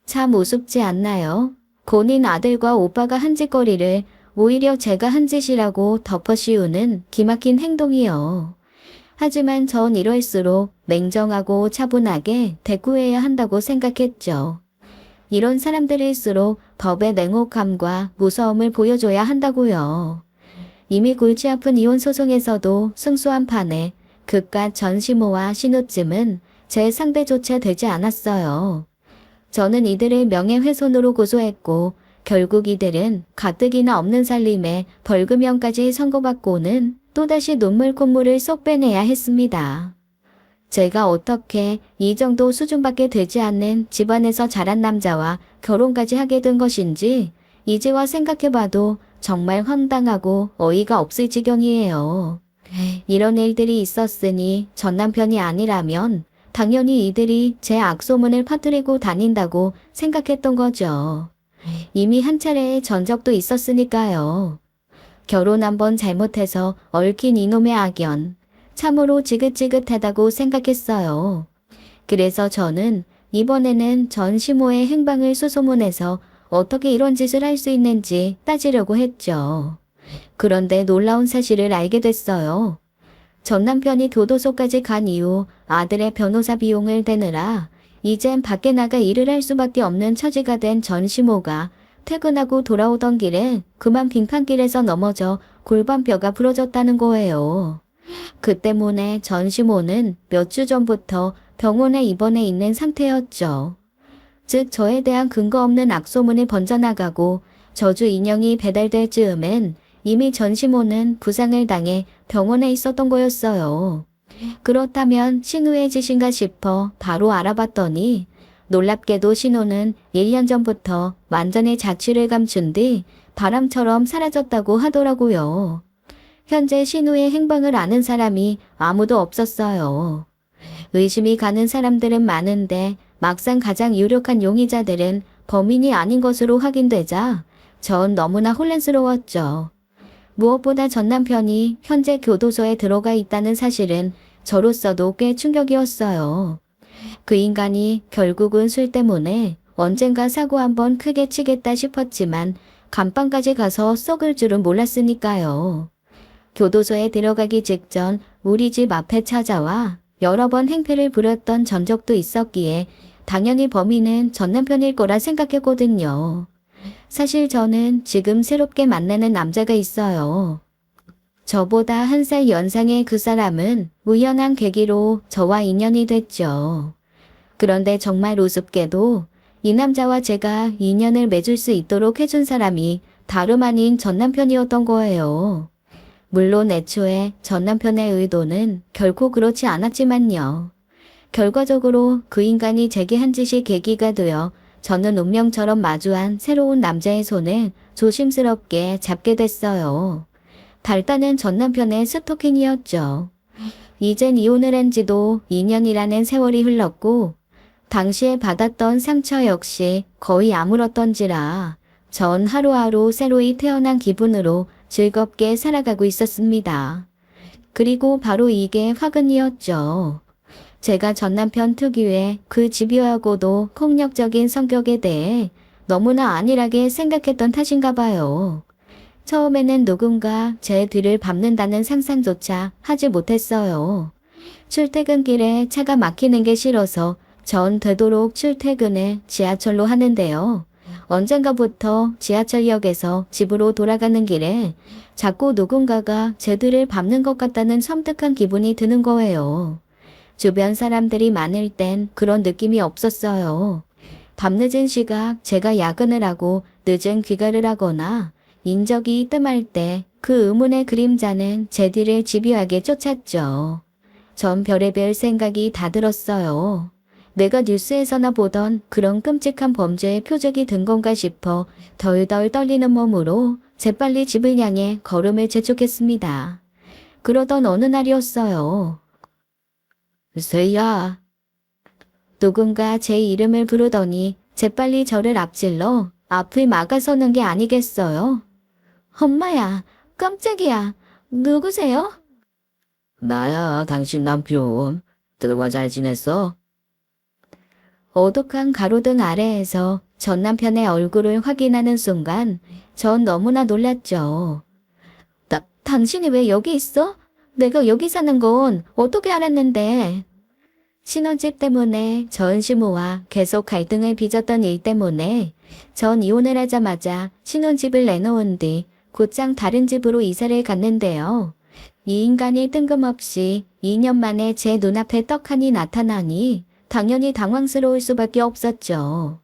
참 우습지 않나요? 본인 아들과 오빠가 한 짓거리를 오히려 제가 한 짓이라고 덮어씌우는 기막힌 행동이요. 하지만 전 이럴수록 냉정하고 차분하게 대꾸해야 한다고 생각했죠. 이런 사람들일수록 법의 냉혹함과 무서움을 보여줘야 한다고요. 이미 골치 아픈 이혼 소송에서도 승소한 판에 그깟 전시모와 신우쯤은 제 상대조차 되지 않았어요. 저는 이들을 명예훼손으로 고소했고 결국 이들은 가뜩이나 없는 살림에 벌금형까지 선고받고는 또다시 눈물 콧물을 쏙 빼내야 했습니다. 제가 어떻게 이 정도 수준밖에 되지 않는 집안에서 자란 남자와 결혼까지 하게 된 것인지 이제와 생각해봐도 정말 황당하고 어이가 없을 지경이에요. 이런 일들이 있었으니 전 남편이 아니라면 당연히 이들이 제 악소문을 퍼뜨리고 다닌다고 생각했던 거죠. 이미 한 차례의 전적도 있었으니까요. 결혼 한번 잘못해서 얽힌 이놈의 악연. 참으로 지긋지긋하다고 생각했어요. 그래서 저는 이번에는 전시모의 행방을 수소문해서 어떻게 이런 짓을 할 수 있는지 따지려고 했죠. 그런데 놀라운 사실을 알게 됐어요. 전 남편이 교도소까지 간 이후 아들의 변호사 비용을 대느라 이젠 밖에 나가 일을 할 수밖에 없는 처지가 된 전시모가 퇴근하고 돌아오던 길에 그만 빙판길에서 넘어져 골반뼈가 부러졌다는 거예요. 그 때문에 전시모는 몇 주 전부터 병원에 입원해 있는 상태였죠. 즉 저에 대한 근거 없는 악소문이 번져나가고 저주 인형이 배달될 즈음엔 이미 전시모는 부상을 당해 병원에 있었던 거였어요. 그렇다면 신우의 짓인가 싶어 바로 알아봤더니 놀랍게도 신우는 1년 전부터 완전히 자취를 감춘 뒤 바람처럼 사라졌다고 하더라고요. 현재 신우의 행방을 아는 사람이 아무도 없었어요. 의심이 가는 사람들은 많은데 막상 가장 유력한 용의자들은 범인이 아닌 것으로 확인되자 전 너무나 혼란스러웠죠. 무엇보다 전 남편이 현재 교도소에 들어가 있다는 사실은 저로서도 꽤 충격이었어요. 그 인간이 결국은 술 때문에 언젠가 사고 한번 크게 치겠다 싶었지만 감방까지 가서 썩을 줄은 몰랐으니까요. 교도소에 들어가기 직전 우리 집 앞에 찾아와 여러 번 행패를 부렸던 전적도 있었기에 당연히 범인은 전 남편일 거라 생각했거든요. 사실 저는 지금 새롭게 만나는 남자가 있어요. 저보다 1살 연상의 그 사람은 우연한 계기로 저와 인연이 됐죠. 그런데 정말 우습게도 이 남자와 제가 인연을 맺을 수 있도록 해준 사람이 다름 아닌 전 남편이었던 거예요. 물론 애초에 전 남편의 의도는 결코 그렇지 않았지만요. 결과적으로 그 인간이 제게 한 짓이 계기가 되어 저는 운명처럼 마주한 새로운 남자의 손을 조심스럽게 잡게 됐어요. 발단은 전 남편의 스토킹이었죠. 이젠 이혼을 한 지도 2년이라는 세월이 흘렀고 당시에 받았던 상처 역시 거의 아물었던지라 전 하루하루 새로이 태어난 기분으로 즐겁게 살아가고 있었습니다. 그리고 바로 이게 화근이었죠. 제가 전 남편 특유의 그 집요하고도 폭력적인 성격에 대해 너무나 안일하게 생각했던 탓인가 봐요. 처음에는 누군가 제 뒤를 밟는다는 상상조차 하지 못했어요. 출퇴근길에 차가 막히는 게 싫어서 전 되도록 출퇴근을 지하철로 하는데요. 언젠가부터 지하철역에서 집으로 돌아가는 길에 자꾸 누군가가 제 뒤를 밟는 것 같다는 섬뜩한 기분이 드는 거예요. 주변 사람들이 많을 땐 그런 느낌이 없었어요. 밤늦은 시각 제가 야근을 하고 늦은 귀가를 하거나 인적이 뜸할 때 그 의문의 그림자는 제 뒤를 집요하게 쫓았죠. 전 별의별 생각이 다 들었어요. 내가 뉴스에서나 보던 그런 끔찍한 범죄의 표적이 든 건가 싶어 덜덜 떨리는 몸으로 재빨리 집을 향해 걸음을 재촉했습니다. 그러던 어느 날이었어요. 세야. 누군가 제 이름을 부르더니 재빨리 저를 앞질러 앞을 막아서는 게 아니겠어요? 엄마야, 깜짝이야. 누구세요? 나야, 당신 남편. 들어와 잘 지냈어? 어둑한 가로등 아래에서 전 남편의 얼굴을 확인하는 순간 전 너무나 놀랐죠. 당신이 왜 여기 있어? 내가 여기 사는 건 어떻게 알았는데? 신혼집 때문에 전시모와 계속 갈등을 빚었던 일 때문에 전 이혼을 하자마자 신혼집을 내놓은 뒤 곧장 다른 집으로 이사를 갔는데요. 이 인간이 뜬금없이 2년 만에 제 눈앞에 떡하니 나타나니 당연히 당황스러울 수밖에 없었죠.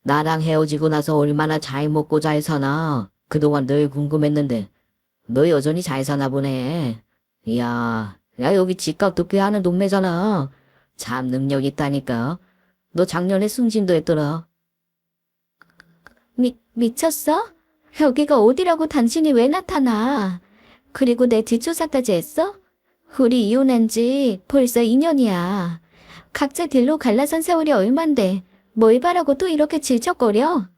나랑 헤어지고 나서 얼마나 잘 먹고 잘 사나 그동안 늘 궁금했는데 너 여전히 잘 사나 보네. 이야, 야 여기 집값도 꽤 하는 동네잖아. 참 능력 있다니까. 너 작년에 승진도 했더라. 미쳤어? 여기가 어디라고 당신이 왜 나타나? 그리고 내 뒷조사까지 했어? 우리 이혼한 지 벌써 2년이야. 각자 딜로 갈라선 세월이 얼만데 뭘 바라고 또 이렇게 질척거려?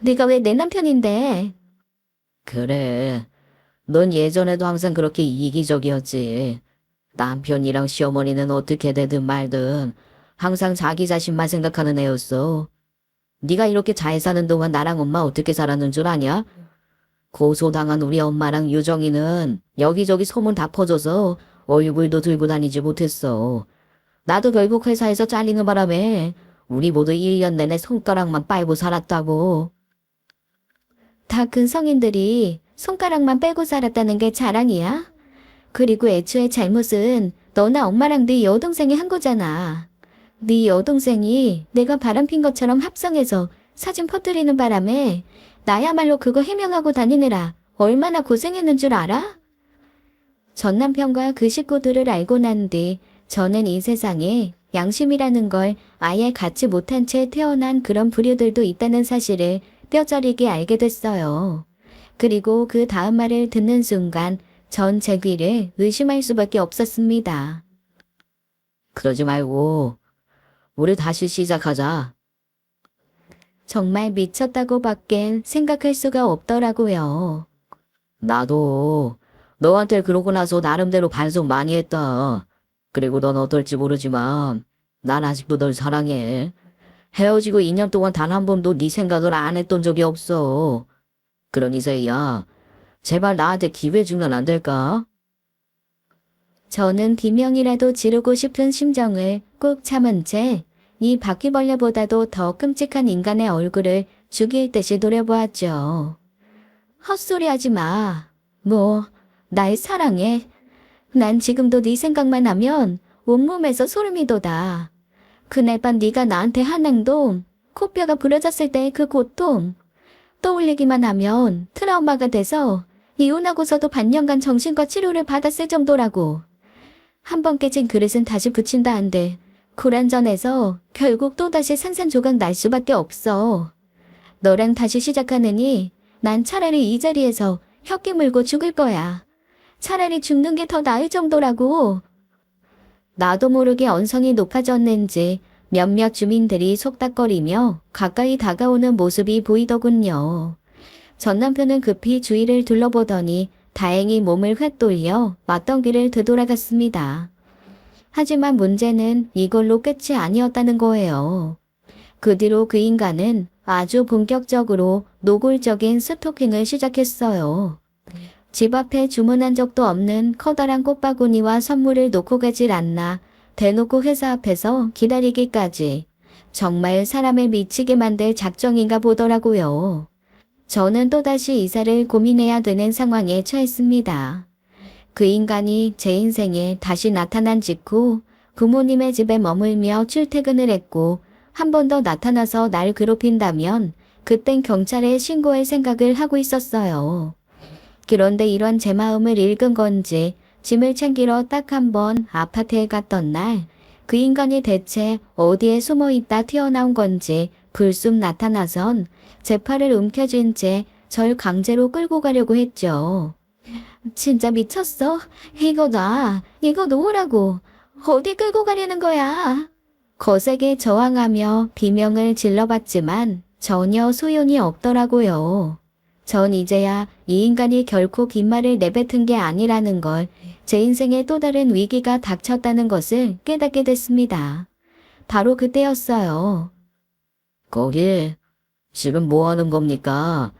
네가 왜 내 남편인데? 그래. 넌 예전에도 항상 그렇게 이기적이었지. 남편이랑 시어머니는 어떻게 되든 말든 항상 자기 자신만 생각하는 애였어. 네가 이렇게 잘 사는 동안 나랑 엄마 어떻게 살았는 줄 아냐? 고소당한 우리 엄마랑 유정이는 여기저기 소문 다 퍼져서 얼굴도 들고 다니지 못했어. 나도 결국 회사에서 잘리는 바람에 우리 모두 1년 내내 손가락만 빨고 살았다고. 다 큰 성인들이 손가락만 빼고 살았다는 게 자랑이야? 그리고 애초에 잘못은 너나 엄마랑 네 여동생이 한 거잖아. 네 여동생이 내가 바람핀 것처럼 합성해서 사진 퍼뜨리는 바람에 나야말로 그거 해명하고 다니느라 얼마나 고생했는 줄 알아? 전 남편과 그 식구들을 알고 난 뒤 저는 이 세상에 양심이라는 걸 아예 갖지 못한 채 태어난 그런 부류들도 있다는 사실을 뼈저리게 알게 됐어요. 그리고 그 다음 말을 듣는 순간 전 제 귀를 의심할 수밖에 없었습니다. 그러지 말고 우리 다시 시작하자. 정말 미쳤다고밖엔 생각할 수가 없더라고요. 나도 너한테 그러고 나서 나름대로 반성 많이 했다. 그리고 넌 어떨지 모르지만 난 아직도 널 사랑해. 헤어지고 2년 동안 단 한 번도 네 생각을 안 했던 적이 없어. 그러니 세희야, 제발 나한테 기회 주면 안 될까? 저는 비명이라도 지르고 싶은 심정을 꾹 참은 채 이 바퀴벌레보다도 더 끔찍한 인간의 얼굴을 죽일 듯이 노려보았죠. 헛소리하지 마. 뭐, 날 사랑해. 난 지금도 네 생각만 하면 온몸에서 소름이 돋아. 그날 밤 네가 나한테 한 행동, 코뼈가 부러졌을 때의 그 고통, 떠올리기만 하면 트라우마가 돼서 이혼하고서도 반년간 정신과 치료를 받았을 정도라고. 한 번 깨진 그릇은 다시 붙인다 한데 불안전해서 결국 또다시 산산조각 날 수밖에 없어. 너랑 다시 시작하느니 난 차라리 이 자리에서 혀끼 물고 죽을 거야. 차라리 죽는 게 더 나을 정도라고. 나도 모르게 언성이 높아졌는지 몇몇 주민들이 속닥거리며 가까이 다가오는 모습이 보이더군요. 전 남편은 급히 주위를 둘러보더니 다행히 몸을 획 돌려 왔던 길을 되돌아갔습니다. 하지만 문제는 이걸로 끝이 아니었다는 거예요. 그 뒤로 그 인간은 아주 본격적으로 노골적인 스토킹을 시작했어요. 집 앞에 주문한 적도 없는 커다란 꽃바구니와 선물을 놓고 가질 않나 대놓고 회사 앞에서 기다리기까지. 정말 사람을 미치게 만들 작정인가 보더라고요. 저는 또다시 이사를 고민해야 되는 상황에 처했습니다. 그 인간이 제 인생에 다시 나타난 직후 부모님의 집에 머물며 출퇴근을 했고 한 번 더 나타나서 날 괴롭힌다면 그땐 경찰에 신고할 생각을 하고 있었어요. 그런데 이런 제 마음을 읽은 건지 짐을 챙기러 딱 한 번 아파트에 갔던 날 그 인간이 대체 어디에 숨어 있다 튀어나온 건지 불쑥 나타나선 제 팔을 움켜쥔 채 절 강제로 끌고 가려고 했죠. 진짜 미쳤어? 이거 놓으라고. 어디 끌고 가려는 거야? 거세게 저항하며 비명을 질러봤지만 전혀 소용이 없더라고요. 전 이제야 이 인간이 결코 긴 말을 내뱉은 게 아니라는 걸, 제 인생에 또 다른 위기가 닥쳤다는 것을 깨닫게 됐습니다. 바로 그때였어요. 거기 지금 뭐 하는 겁니까?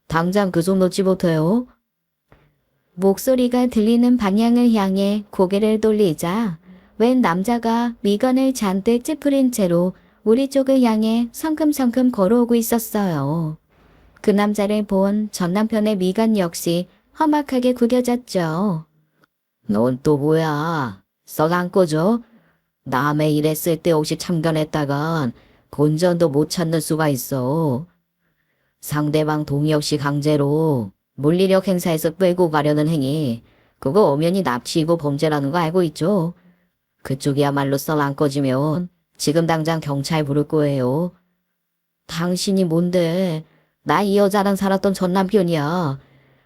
당장 그 손 놓지 못해요? 목소리가 들리는 방향을 향해 고개를 돌리자 웬 남자가 미간을 잔뜩 찌푸린 채로 우리 쪽을 향해 성큼성큼 걸어오고 있었어요. 그 남자를 본 전 남편의 미간 역시 험악하게 구겨졌죠. 넌 또 뭐야? 썩 안 꺼져? 남의 일에 쓸데없이 참견했다간 본전도 못 찾는 수가 있어. 상대방 동의 없이 강제로 물리력 행사해서 끌고 가려는 행위, 그거 엄연히 납치이고 범죄라는 거 알고 있죠? 그쪽이야말로 썩 안 꺼지면 지금 당장 경찰 부를 거예요. 당신이 뭔데? 나 이 여자랑 살았던 전 남편이야.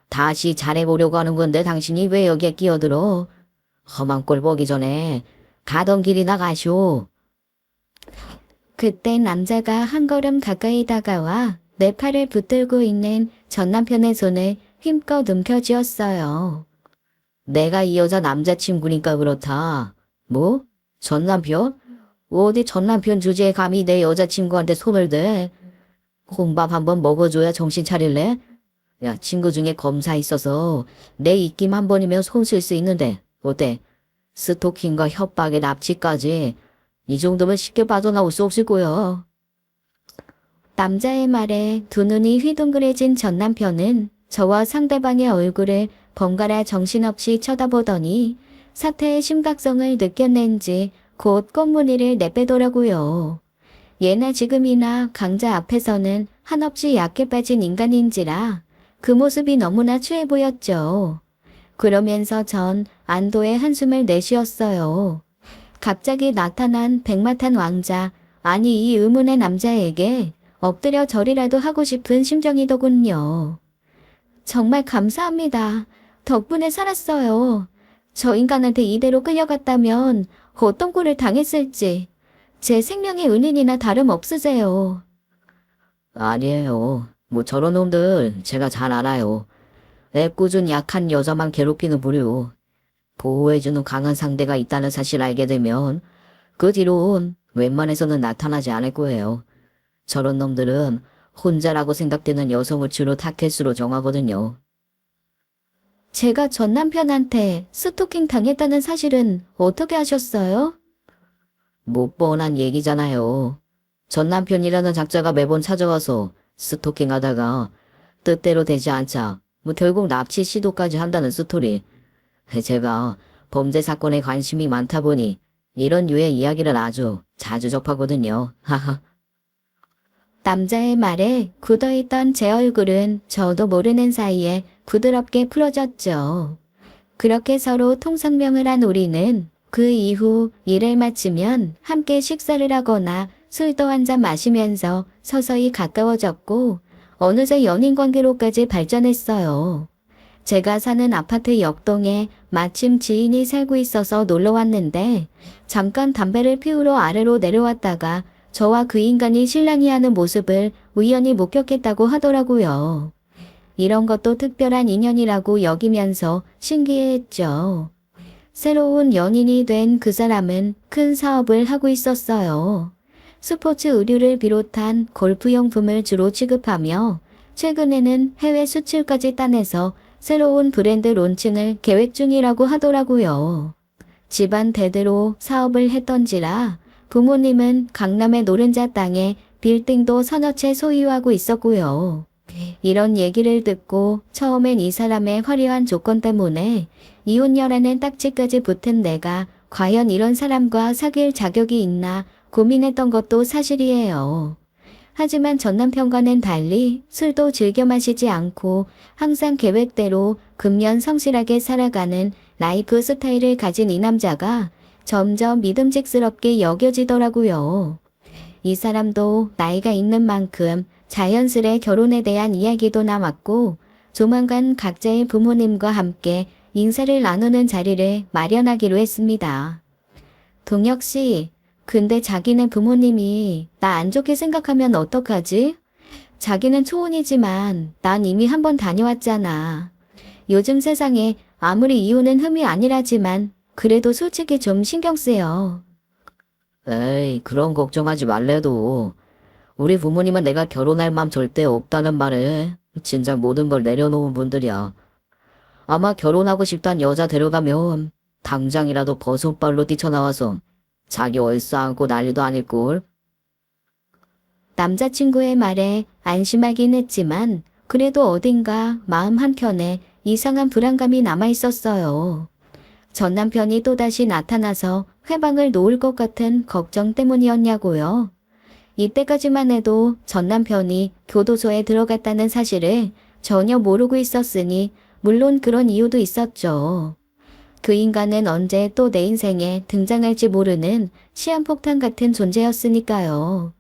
다시 잘해보려고 하는 건데 당신이 왜 여기에 끼어들어? 험한 꼴 보기 전에 가던 길이나 가시오. 그때 남자가 한 걸음 가까이 다가와 내 팔을 붙들고 있는 전 남편의 손을 힘껏 움켜쥐었어요. 내가 이 여자 남자친구니까 그렇다. 뭐? 전 남편? 어디 전 남편 주제에 감히 내 여자친구한테 손을 대? 홍밥 한번 먹어줘야 정신 차릴래? 야, 친구 중에 검사 있어서 내 입김 한 번이면 손 쓸 수 있는데 어때? 스토킹과 협박에 납치까지 이 정도면 쉽게 빠져나올 수 없을 거야. 남자의 말에 두 눈이 휘둥그레진 전 남편은 저와 상대방의 얼굴을 번갈아 정신없이 쳐다보더니 사태의 심각성을 느꼈는지 곧 꽁무니를 내빼더라고요. 예나 지금이나 강자 앞에서는 한없이 약해 빠진 인간인지라 그 모습이 너무나 추해 보였죠. 그러면서 전 안도의 한숨을 내쉬었어요. 갑자기 나타난 백마탄 왕자, 아니 이 의문의 남자에게 엎드려 절이라도 하고 싶은 심정이더군요. 정말 감사합니다. 덕분에 살았어요. 저 인간한테 이대로 끌려갔다면 어떤 꼴을 당했을지 제 생명의 은인이나 다름없으세요. 아니에요. 뭐 저런 놈들 제가 잘 알아요. 애꿎은 약한 여자만 괴롭히는 부류. 보호해주는 강한 상대가 있다는 사실 알게 되면 그 뒤론 웬만해서는 나타나지 않을 거예요. 저런 놈들은 혼자라고 생각되는 여성을 주로 타켓으로 정하거든요. 제가 전 남편한테 스토킹 당했다는 사실은 어떻게 하셨어요? 뭐 뻔한 얘기잖아요. 전 남편이라는 작자가 매번 찾아와서 스토킹하다가 뜻대로 되지 않자 뭐 결국 납치 시도까지 한다는 스토리. 제가 범죄 사건에 관심이 많다 보니 이런 류의 이야기를 아주 자주 접하거든요. 하하. 남자의 말에 굳어있던 제 얼굴은 저도 모르는 사이에 부드럽게 풀어졌죠. 그렇게 서로 통성명을 한 우리는 그 이후 일을 마치면 함께 식사를 하거나 술도 한잔 마시면서 서서히 가까워졌고 어느새 연인 관계로까지 발전했어요. 제가 사는 아파트 옆동에 마침 지인이 살고 있어서 놀러 왔는데 잠깐 담배를 피우러 아래로 내려왔다가 저와 그 인간이 실랑이 하는 모습을 우연히 목격했다고 하더라고요. 이런 것도 특별한 인연이라고 여기면서 신기해했죠. 새로운 연인이 된 그 사람은 큰 사업을 하고 있었어요. 스포츠 의류를 비롯한 골프용품을 주로 취급하며 최근에는 해외 수출까지 따내서 새로운 브랜드 론칭을 계획 중이라고 하더라고요. 집안 대대로 사업을 했던지라 부모님은 강남의 노른자 땅에 빌딩도 서너 채 소유하고 있었고요. 이런 얘기를 듣고 처음엔 이 사람의 화려한 조건 때문에 이혼녀라는 딱지까지 붙은 내가 과연 이런 사람과 사귈 자격이 있나 고민했던 것도 사실이에요. 하지만 전 남편과는 달리 술도 즐겨 마시지 않고 항상 계획대로 금년 성실하게 살아가는 라이프 스타일을 가진 이 남자가 점점 믿음직스럽게 여겨지더라고요. 이 사람도 나이가 있는 만큼 자연스레 결혼에 대한 이야기도 나왔고 조만간 각자의 부모님과 함께 인사를 나누는 자리를 마련하기로 했습니다. 동혁 씨, 근데 자기네 부모님이 나 안 좋게 생각하면 어떡하지? 자기는 초혼이지만 난 이미 한 번 다녀왔잖아. 요즘 세상에 아무리 이혼은 흠이 아니라지만 그래도 솔직히 좀 신경 쓰여. 에이, 그런 걱정하지 말래도 우리 부모님은 내가 결혼할 맘 절대 없다는 말에 진작 모든 걸 내려놓은 분들이야. 아마 결혼하고 싶단 여자 데려가면 당장이라도 버섯발로 뛰쳐나와서 자기 얼싸안고 난리도 아닐걸. 남자친구의 말에 안심하긴 했지만 그래도 어딘가 마음 한켠에 이상한 불안감이 남아있었어요. 전 남편이 또다시 나타나서 회방을 놓을 것 같은 걱정 때문이었냐고요. 이때까지만 해도 전 남편이 교도소에 들어갔다는 사실을 전혀 모르고 있었으니 물론 그런 이유도 있었죠. 그 인간은 언제 또 내 인생에 등장할지 모르는 시한폭탄 같은 존재였으니까요.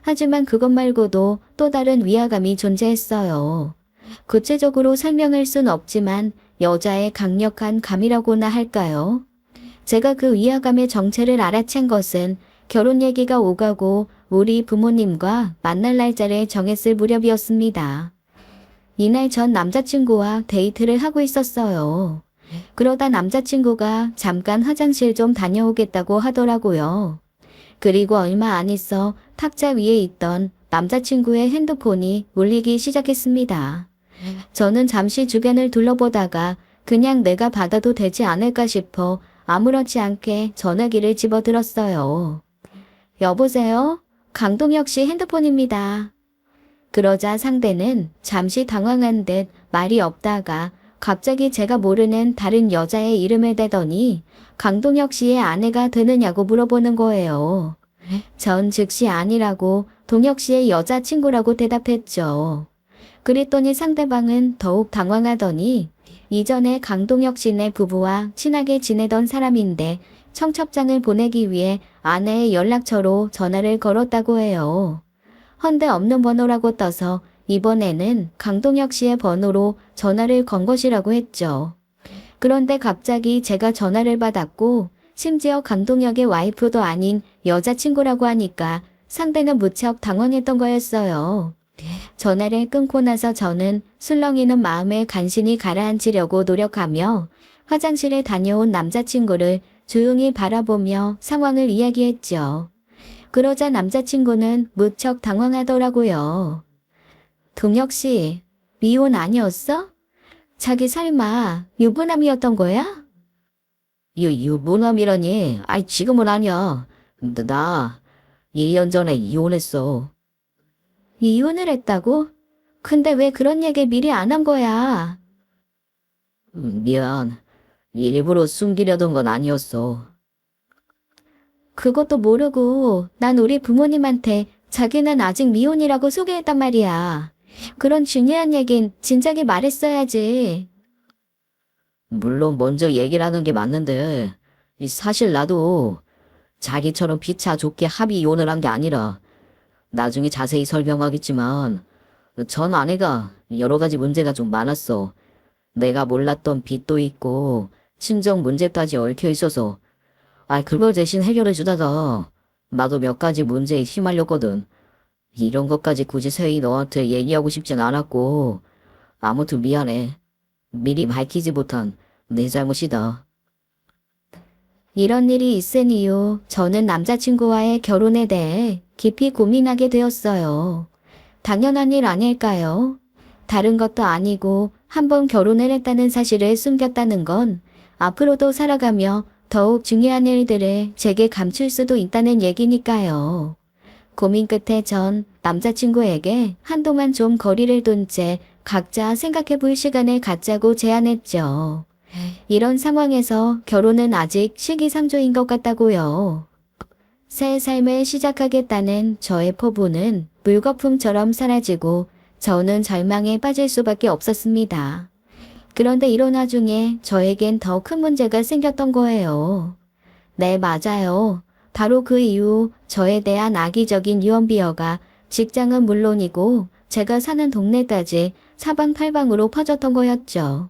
하지만 그것 말고도 또 다른 위화감이 존재했어요. 구체적으로 설명할 순 없지만 여자의 강력한 감이라고나 할까요? 제가 그 위화감의 정체를 알아챈 것은 결혼 얘기가 오가고 우리 부모님과 만날 날짜를 정했을 무렵이었습니다. 이날 전 남자친구와 데이트를 하고 있었어요. 그러다 남자친구가 잠깐 화장실 좀 다녀오겠다고 하더라고요. 그리고 얼마 안 있어 탁자 위에 있던 남자친구의 핸드폰이 울리기 시작했습니다. 저는 잠시 주변을 둘러보다가 그냥 내가 받아도 되지 않을까 싶어 아무렇지 않게 전화기를 집어들었어요. 여보세요? 강동혁 씨 핸드폰입니다. 그러자 상대는 잠시 당황한 듯 말이 없다가 갑자기 제가 모르는 다른 여자의 이름을 대더니 강동혁 씨의 아내가 되느냐고 물어보는 거예요. 전 즉시 아니라고 동혁 씨의 여자친구라고 대답했죠. 그랬더니 상대방은 더욱 당황하더니 이전에 강동혁 씨네 부부와 친하게 지내던 사람인데 청첩장을 보내기 위해 아내의 연락처로 전화를 걸었다고 해요. 헌데 없는 번호라고 떠서 이번에는 강동혁 씨의 번호로 전화를 건 것이라고 했죠. 그런데 갑자기 제가 전화를 받았고 심지어 강동혁의 와이프도 아닌 여자친구라고 하니까 상대는 무척 당황했던 거였어요. 전화를 끊고 나서 저는 술렁이는 마음을 간신히 가라앉히려고 노력하며 화장실에 다녀온 남자친구를 조용히 바라보며 상황을 이야기했죠. 그러자 남자친구는 무척 당황하더라고요. 동혁 씨, 미혼 아니었어? 자기 설마 유부남이었던 거야? 유부남이라니? 아이, 지금은 아니야. 근데 나 2년 전에 이혼했어. 이혼을 했다고? 근데 왜 그런 얘기 미리 안 한 거야? 미안. 일부러 숨기려던 건 아니었어. 그것도 모르고 난 우리 부모님한테 자기는 아직 미혼이라고 소개했단 말이야. 그런 중요한 얘긴 진작에 말했어야지. 물론 먼저 얘기를 하는 게 맞는데 사실 나도 자기처럼 피차 좋게 합의 이혼을 한 게 아니라 나중에 자세히 설명하겠지만 전 아내가 여러 가지 문제가 좀 많았어. 내가 몰랐던 빚도 있고 친정 문제까지 얽혀 있어서 그걸 대신 해결해 주다가 나도 몇 가지 문제에 휘말렸거든. 이런 것까지 굳이 세히 너한테 얘기하고 싶진 않았고 아무튼 미안해. 미리 밝히지 못한 내 잘못이다. 이런 일이 있은 이후 저는 남자친구와의 결혼에 대해 깊이 고민하게 되었어요. 당연한 일 아닐까요? 다른 것도 아니고 한번 결혼을 했다는 사실을 숨겼다는 건 앞으로도 살아가며 더욱 중요한 일들을 제게 감출 수도 있다는 얘기니까요. 고민 끝에 전 남자친구에게 한동안 좀 거리를 둔 채 각자 생각해 볼 시간을 갖자고 제안했죠. 이런 상황에서 결혼은 아직 시기상조인 것 같다고요. 새 삶을 시작하겠다는 저의 포부는 물거품처럼 사라지고 저는 절망에 빠질 수밖에 없었습니다. 그런데 이런 와중에 저에겐 더 큰 문제가 생겼던 거예요. 네, 맞아요. 바로 그 이후 저에 대한 악의적인 유언비어가 직장은 물론이고 제가 사는 동네까지 사방팔방으로 퍼졌던 거였죠.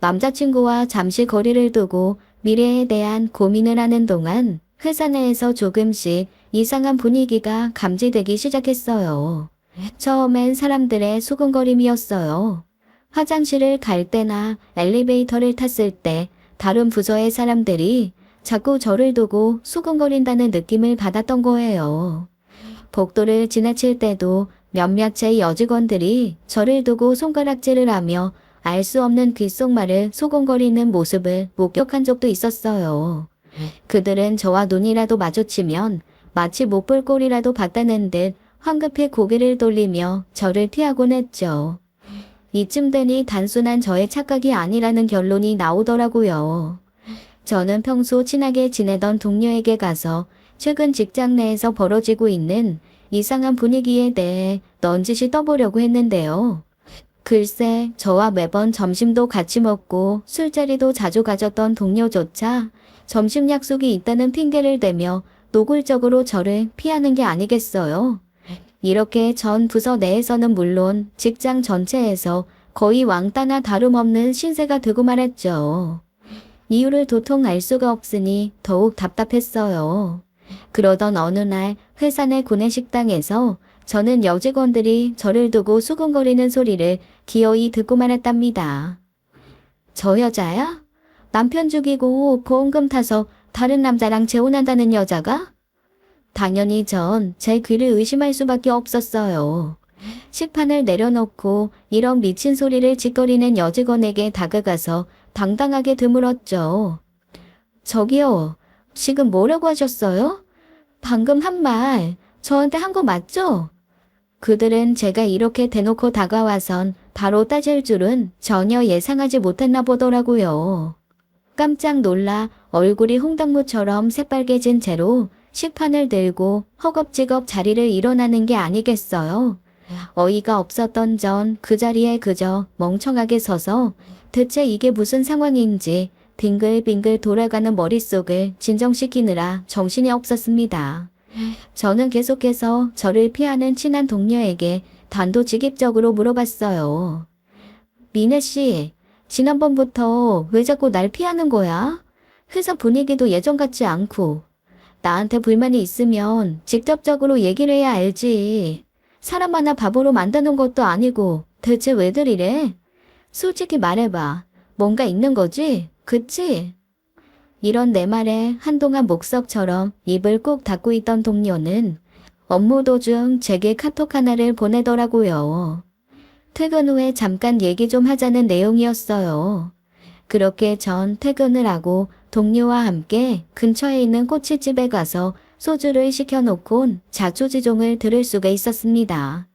남자친구와 잠시 거리를 두고 미래에 대한 고민을 하는 동안 회사 내에서 조금씩 이상한 분위기가 감지되기 시작했어요. 처음엔 사람들의 수군거림이었어요. 화장실을 갈 때나 엘리베이터를 탔을 때 다른 부서의 사람들이 자꾸 저를 두고 수군거린다는 느낌을 받았던 거예요. 복도를 지나칠 때도 몇몇의 여직원들이 저를 두고 손가락질을 하며 알 수 없는 귓속말을 소곤거리는 모습을 목격한 적도 있었어요. 그들은 저와 눈이라도 마주치면 마치 못 볼 꼴이라도 봤다는 듯 황급히 고개를 돌리며 저를 피하곤 했죠. 이쯤 되니 단순한 저의 착각이 아니라는 결론이 나오더라고요. 저는 평소 친하게 지내던 동료에게 가서 최근 직장 내에서 벌어지고 있는 이상한 분위기에 대해 넌지시 떠보려고 했는데요. 글쎄, 저와 매번 점심도 같이 먹고 술자리도 자주 가졌던 동료조차 점심 약속이 있다는 핑계를 대며 노골적으로 저를 피하는 게 아니겠어요. 이렇게 전 부서 내에서는 물론 직장 전체에서 거의 왕따나 다름없는 신세가 되고 말았죠. 이유를 도통 알 수가 없으니 더욱 답답했어요. 그러던 어느 날 회사 내 구내식당에서 저는 여직원들이 저를 두고 수근거리는 소리를 기어이 듣고 말았답니다. 저 여자야? 남편 죽이고 보험금 타서 다른 남자랑 재혼한다는 여자가? 당연히 전 제 귀를 의심할 수밖에 없었어요. 식판을 내려놓고 이런 미친 소리를 짓거리는 여직원에게 다가가서 당당하게 드물었죠. 저기요, 지금 뭐라고 하셨어요? 방금 한 말 저한테 한 거 맞죠? 그들은 제가 이렇게 대놓고 다가와선 바로 따질 줄은 전혀 예상하지 못했나 보더라고요. 깜짝 놀라 얼굴이 홍당무처럼 새빨개진 채로 식판을 들고 허겁지겁 자리를 일어나는 게 아니겠어요. 어이가 없었던 전 그 자리에 그저 멍청하게 서서 대체 이게 무슨 상황인지 빙글빙글 돌아가는 머릿속을 진정시키느라 정신이 없었습니다. 저는 계속해서 저를 피하는 친한 동료에게 단도직입적으로 물어봤어요. 미네 씨, 지난번부터 왜 자꾸 날 피하는 거야? 회사 분위기도 예전 같지 않고. 나한테 불만이 있으면 직접적으로 얘기를 해야 알지. 사람 하나 바보로 만드는 것도 아니고 대체 왜들 이래? 솔직히 말해봐. 뭔가 있는 거지? 그치? 이런 내 말에 한동안 목석처럼 입을 꾹 닫고 있던 동료는 업무 도중 제게 카톡 하나를 보내더라고요. 퇴근 후에 잠깐 얘기 좀 하자는 내용이었어요. 그렇게 전 퇴근을 하고 동료와 함께 근처에 있는 꼬치집에 가서 소주를 시켜놓곤 자초지종을 들을 수가 있었습니다.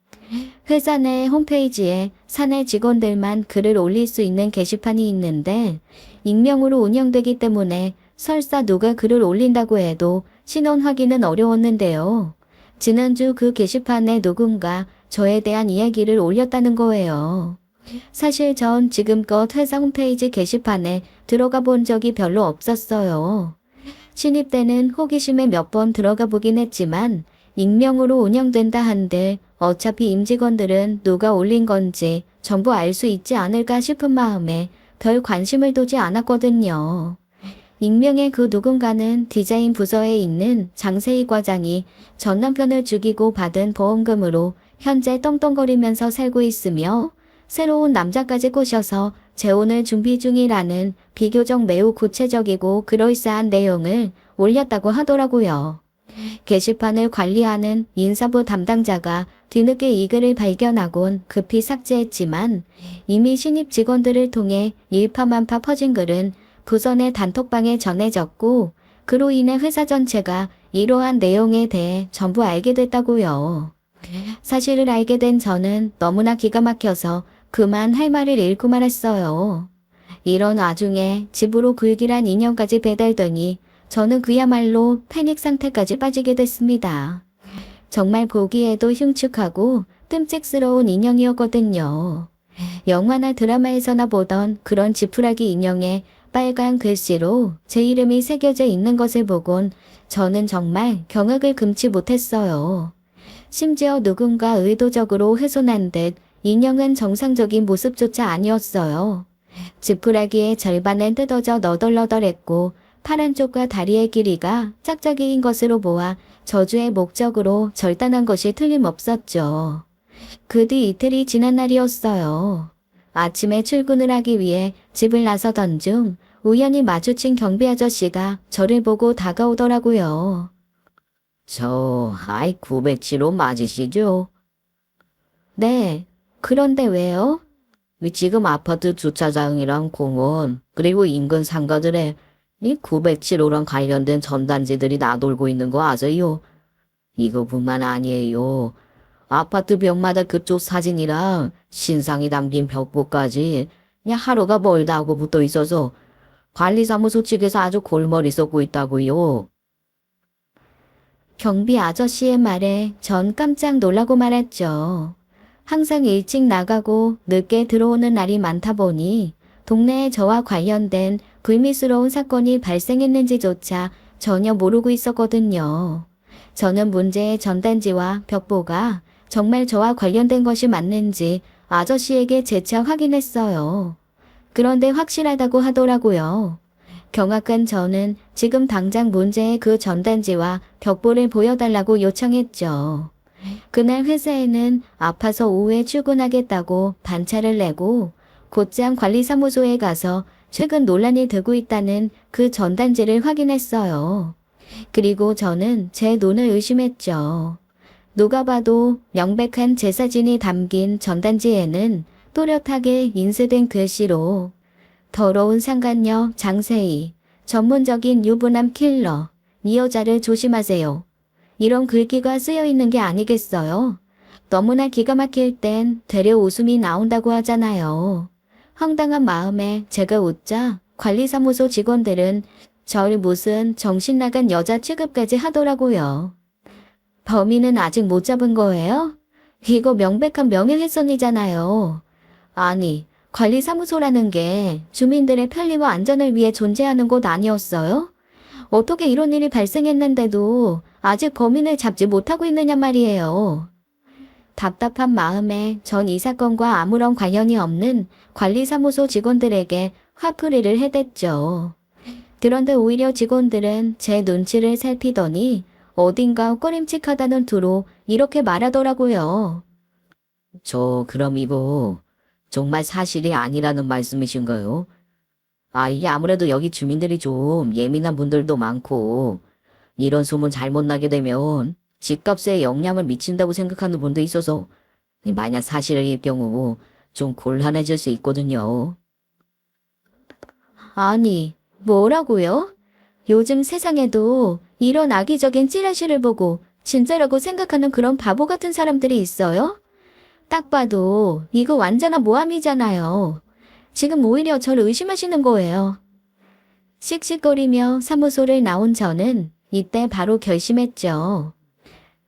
회사 내 홈페이지에 사내 직원들만 글을 올릴 수 있는 게시판이 있는데 익명으로 운영되기 때문에 설사 누가 글을 올린다고 해도 신원 확인은 어려웠는데요. 지난주 그 게시판에 누군가 저에 대한 이야기를 올렸다는 거예요. 사실 전 지금껏 회사 홈페이지 게시판에 들어가 본 적이 별로 없었어요. 신입 때는 호기심에 몇 번 들어가 보긴 했지만 익명으로 운영된다 한들 어차피 임직원들은 누가 올린 건지 전부 알 수 있지 않을까 싶은 마음에 별 관심을 두지 않았거든요. 익명의 그 누군가는 디자인 부서에 있는 장세희 과장이 전 남편을 죽이고 받은 보험금으로 현재 떵떵거리면서 살고 있으며 새로운 남자까지 꼬셔서 재혼을 준비 중이라는 비교적 매우 구체적이고 그럴싸한 내용을 올렸다고 하더라고요. 게시판을 관리하는 인사부 담당자가 뒤늦게 이 글을 발견하곤 급히 삭제했지만 이미 신입 직원들을 통해 일파만파 퍼진 글은 부서 내 단톡방에 전해졌고 그로 인해 회사 전체가 이러한 내용에 대해 전부 알게 됐다고요. 사실을 알게 된 저는 너무나 기가 막혀서 그만 할 말을 잃고 말았어요. 이런 와중에 집으로 불길한 인형까지 배달되니 저는 그야말로 패닉 상태까지 빠지게 됐습니다. 정말 보기에도 흉측하고 끔찍스러운 인형이었거든요. 영화나 드라마에서나 보던 그런 지푸라기 인형에 빨간 글씨로 제 이름이 새겨져 있는 것을 보곤 저는 정말 경악을 금치 못했어요. 심지어 누군가 의도적으로 훼손한 듯 인형은 정상적인 모습조차 아니었어요. 지푸라기의 절반은 뜯어져 너덜너덜했고 팔 쪽과 다리의 길이가 짝짝이인 것으로 보아 저주의 목적으로 절단한 것이 틀림없었죠. 그 뒤 이틀이 지난 날이었어요. 아침에 출근을 하기 위해 집을 나서던 중 우연히 마주친 경비 아저씨가 저를 보고 다가오더라고요. 저 I-907호 맞으시죠? 네, 그런데 왜요? 지금 아파트 주차장이랑 공원 그리고 인근 상가들에 이 907호랑 관련된 전단지들이 나돌고 있는 거 아세요? 이거뿐만 아니에요. 아파트 벽마다 그쪽 사진이랑 신상이 담긴 벽보까지 그냥 하루가 멀다 하고 붙어 있어서 관리사무소 측에서 아주 골머리 썩고 있다고요. 경비 아저씨의 말에 전 깜짝 놀라고 말았죠. 항상 일찍 나가고 늦게 들어오는 날이 많다 보니 동네에 저와 관련된 불미스러운 사건이 발생했는지조차 전혀 모르고 있었거든요. 저는 문제의 전단지와 벽보가 정말 저와 관련된 것이 맞는지 아저씨에게 재차 확인했어요. 그런데 확실하다고 하더라고요. 경악한 저는 지금 당장 문제의 그 전단지와 벽보를 보여달라고 요청했죠. 그날 회사에는 아파서 오후에 출근하겠다고 반차를 내고 곧장 관리사무소에 가서 최근 논란이 되고 있다는 그 전단지를 확인했어요. 그리고 저는 제 눈을 의심했죠. 누가 봐도 명백한 제 사진이 담긴 전단지에는 또렷하게 인쇄된 글씨로 더러운 상간녀 장세희, 전문적인 유부남 킬러, 이 여자를 조심하세요. 이런 글귀가 쓰여 있는 게 아니겠어요? 너무나 기가 막힐 땐 되려 웃음이 나온다고 하잖아요. 황당한 마음에 제가 웃자 관리사무소 직원들은 절 무슨 정신 나간 여자 취급까지 하더라고요. 범인은 아직 못 잡은 거예요? 이거 명백한 명예훼손이잖아요. 아니, 관리사무소라는 게 주민들의 편리와 안전을 위해 존재하는 곳 아니었어요? 어떻게 이런 일이 발생했는데도 아직 범인을 잡지 못하고 있느냐 말이에요. 답답한 마음에 전 이 사건과 아무런 관련이 없는 관리사무소 직원들에게 화풀이를 해댔죠. 그런데 오히려 직원들은 제 눈치를 살피더니 어딘가 꺼림칙하다는 투로 이렇게 말하더라고요. 그럼 이거 정말 사실이 아니라는 말씀이신가요? 이게 아무래도 여기 주민들이 좀 예민한 분들도 많고, 이런 소문 잘못 나게 되면 집값에 영향을 미친다고 생각하는 분도 있어서, 만약 사실일 경우 좀 곤란해질 수 있거든요. 아니, 뭐라고요? 요즘 세상에도 이런 악의적인 찌라시를 보고 진짜라고 생각하는 그런 바보 같은 사람들이 있어요? 딱 봐도 이거 완전한 모함이잖아요. 지금 오히려 저를 의심하시는 거예요. 씩씩거리며 사무소를 나온 저는 이때 바로 결심했죠.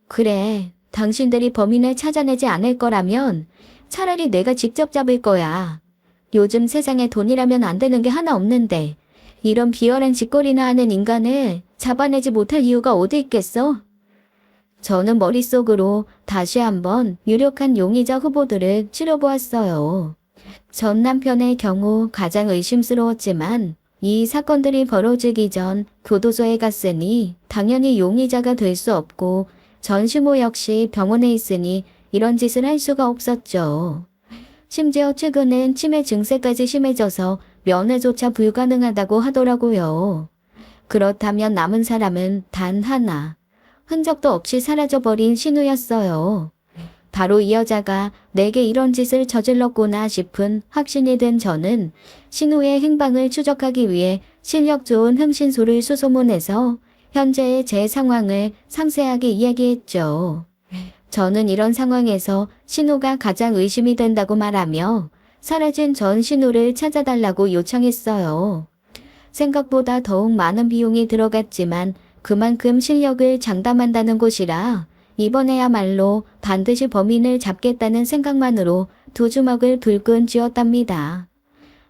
그래, 당신들이 범인을 찾아내지 않을 거라면 차라리 내가 직접 잡을 거야. 요즘 세상에 돈이라면 안 되는 게 하나 없는데 이런 비열한 짓거리나 하는 인간을 잡아내지 못할 이유가 어디 있겠어? 저는 머릿속으로 다시 한번 유력한 용의자 후보들을 치러보았어요. 전 남편의 경우 가장 의심스러웠지만 이 사건들이 벌어지기 전 교도소에 갔으니 당연히 용의자가 될 수 없고 전 시모 역시 병원에 있으니 이런 짓을 할 수가 없었죠. 심지어 최근엔 치매 증세까지 심해져서 면회조차 불가능하다고 하더라고요. 그렇다면 남은 사람은 단 하나, 흔적도 없이 사라져버린 신우였어요. 바로 이 여자가 내게 이런 짓을 저질렀구나 싶은 확신이 든 저는 신우의 행방을 추적하기 위해 실력 좋은 흥신소를 수소문해서 현재의 제 상황을 상세하게 이야기했죠. 저는 이런 상황에서 신우가 가장 의심이 된다고 말하며 사라진 전 신우를 찾아달라고 요청했어요. 생각보다 더욱 많은 비용이 들어갔지만 그만큼 실력을 장담한다는 곳이라 이번에야말로 반드시 범인을 잡겠다는 생각만으로 두 주먹을 불끈 쥐었답니다.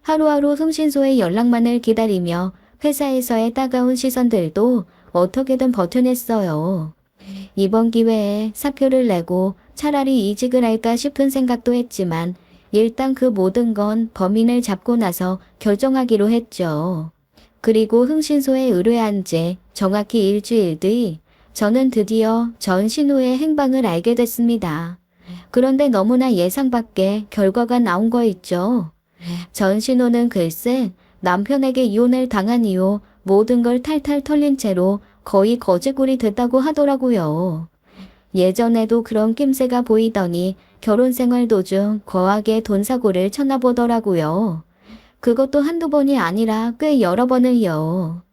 하루하루 흥신소의 연락만을 기다리며 회사에서의 따가운 시선들도 어떻게든 버텨냈어요. 이번 기회에 사표를 내고 차라리 이직을 할까 싶은 생각도 했지만 일단 그 모든 건 범인을 잡고 나서 결정하기로 했죠. 그리고 흥신소에 의뢰한 지 정확히 일주일 뒤 저는 드디어 전 신우의 행방을 알게 됐습니다. 그런데 너무나 예상 밖의 결과가 나온 거 있죠. 전 신우는 글쎄 남편에게 이혼을 당한 이후 모든 걸 탈탈 털린 채로 거의 거지굴이 됐다고 하더라고요. 예전에도 그런 낌새가 보이더니 결혼 생활 도중 거하게 돈 사고를 쳤나 보더라고요. 그것도 한두 번이 아니라 꽤 여러 번을요.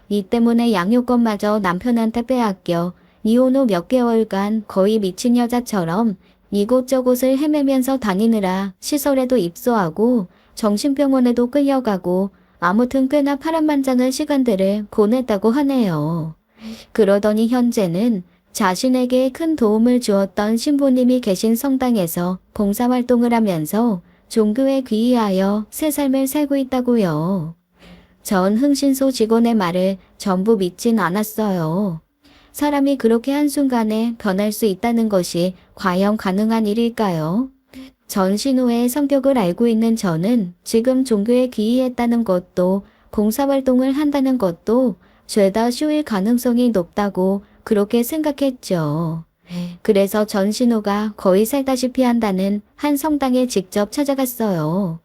이 때문에 양육권마저 남편한테 빼앗겨 이혼 후 몇 개월간 거의 미친 여자처럼 이곳저곳을 헤매면서 다니느라 시설에도 입소하고 정신병원에도 끌려가고 아무튼 꽤나 파란만장한 시간들을 보냈다고 하네요. 그러더니 현재는 자신에게 큰 도움을 주었던 신부님이 계신 성당에서 봉사활동을 하면서 종교에 귀의하여 새 삶을 살고 있다고요. 전 흥신소 직원의 말을 전부 믿진 않았어요. 사람이 그렇게 한순간에 변할 수 있다는 것이 과연 가능한 일일까요? 전 신우의 성격을 알고 있는 저는 지금 종교에 귀의했다는 것도 봉사활동을 한다는 것도 죄다 쇼일 가능성이 높다고 그렇게 생각했죠. 그래서 전신우가 거의 살다시피 한다는 한 성당에 직접 찾아갔어요.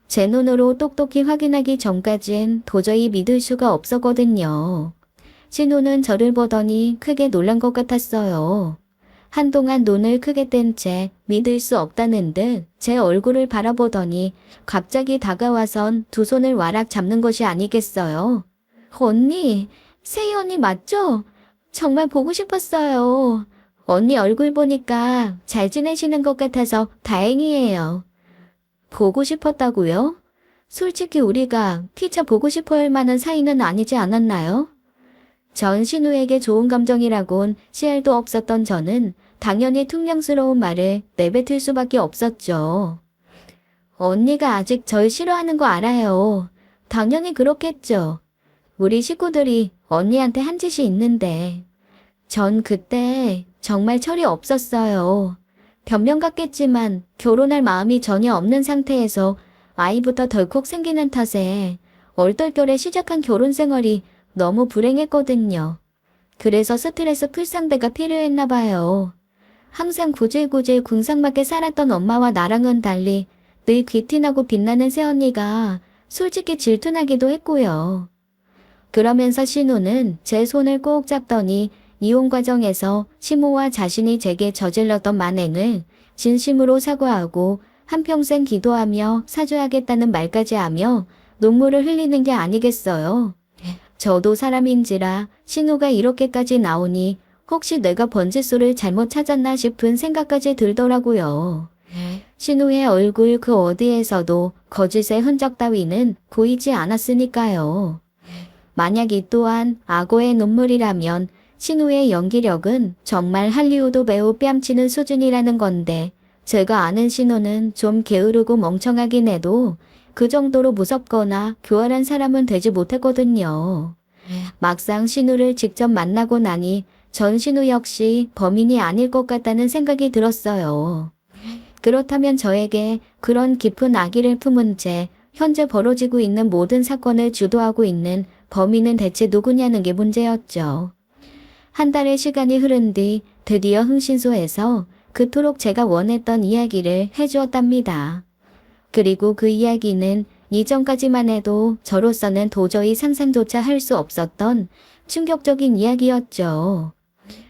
제 눈으로 똑똑히 확인하기 전까진 도저히 믿을 수가 없었거든요. 신우는 저를 보더니 크게 놀란 것 같았어요. 한동안 눈을 크게 뗀 채 믿을 수 없다는 듯 제 얼굴을 바라보더니 갑자기 다가와선 두 손을 와락 잡는 것이 아니겠어요. 언니, 세희 언니 맞죠? 정말 보고 싶었어요. 언니 얼굴 보니까 잘 지내시는 것 같아서 다행이에요. 보고 싶었다고요? 솔직히 우리가 피차 보고 싶어 할 만한 사이는 아니지 않았나요? 전 신우에게 좋은 감정이라곤 씨알도 없었던 저는 당연히 퉁명스러운 말을 내뱉을 수밖에 없었죠. 언니가 아직 절 싫어하는 거 알아요. 당연히 그렇겠죠. 우리 식구들이 언니한테 한 짓이 있는데. 전 그때 정말 철이 없었어요. 변명 같겠지만 결혼할 마음이 전혀 없는 상태에서 아이부터 덜컥 생기는 탓에 얼떨결에 시작한 결혼 생활이 너무 불행했거든요. 그래서 스트레스 풀 상대가 필요했나 봐요. 항상 구질구질 궁상맞게 살았던 엄마와 나랑은 달리 늘 귀티나고 빛나는 새언니가 솔직히 질투나기도 했고요. 그러면서 신우는 제 손을 꼭 잡더니 이혼 과정에서 시모와 자신이 제게 저질렀던 만행을 진심으로 사과하고 한평생 기도하며 사죄하겠다는 말까지 하며 눈물을 흘리는 게 아니겠어요. 저도 사람인지라 신우가 이렇게까지 나오니 혹시 내가 번짓소를 잘못 찾았나 싶은 생각까지 들더라고요. 신우의 얼굴 그 어디에서도 거짓의 흔적 따위는 보이지 않았으니까요. 만약 이 또한 악어의 눈물이라면 신우의 연기력은 정말 할리우드 배우 뺨치는 수준이라는 건데 제가 아는 신우는 좀 게으르고 멍청하긴 해도 그 정도로 무섭거나 교활한 사람은 되지 못했거든요. 막상 신우를 직접 만나고 나니 전 신우 역시 범인이 아닐 것 같다는 생각이 들었어요. 그렇다면 저에게 그런 깊은 악의를 품은 채 현재 벌어지고 있는 모든 사건을 주도하고 있는 범인은 대체 누구냐는 게 문제였죠. 한 달의 시간이 흐른 뒤 드디어 흥신소에서 그토록 제가 원했던 이야기를 해주었답니다. 그리고 그 이야기는 이전까지만 해도 저로서는 도저히 상상조차 할 수 없었던 충격적인 이야기였죠.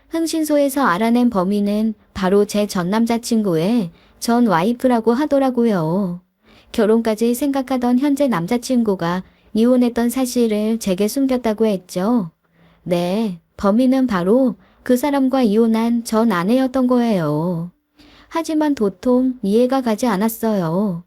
흥신소에서 알아낸 범인은 바로 제 전 남자친구의 전 와이프라고 하더라고요. 결혼까지 생각하던 현재 남자친구가 이혼했던 사실을 제게 숨겼다고 했죠. 네, 범인은 바로 그 사람과 이혼한 전 아내였던 거예요. 하지만 도통 이해가 가지 않았어요.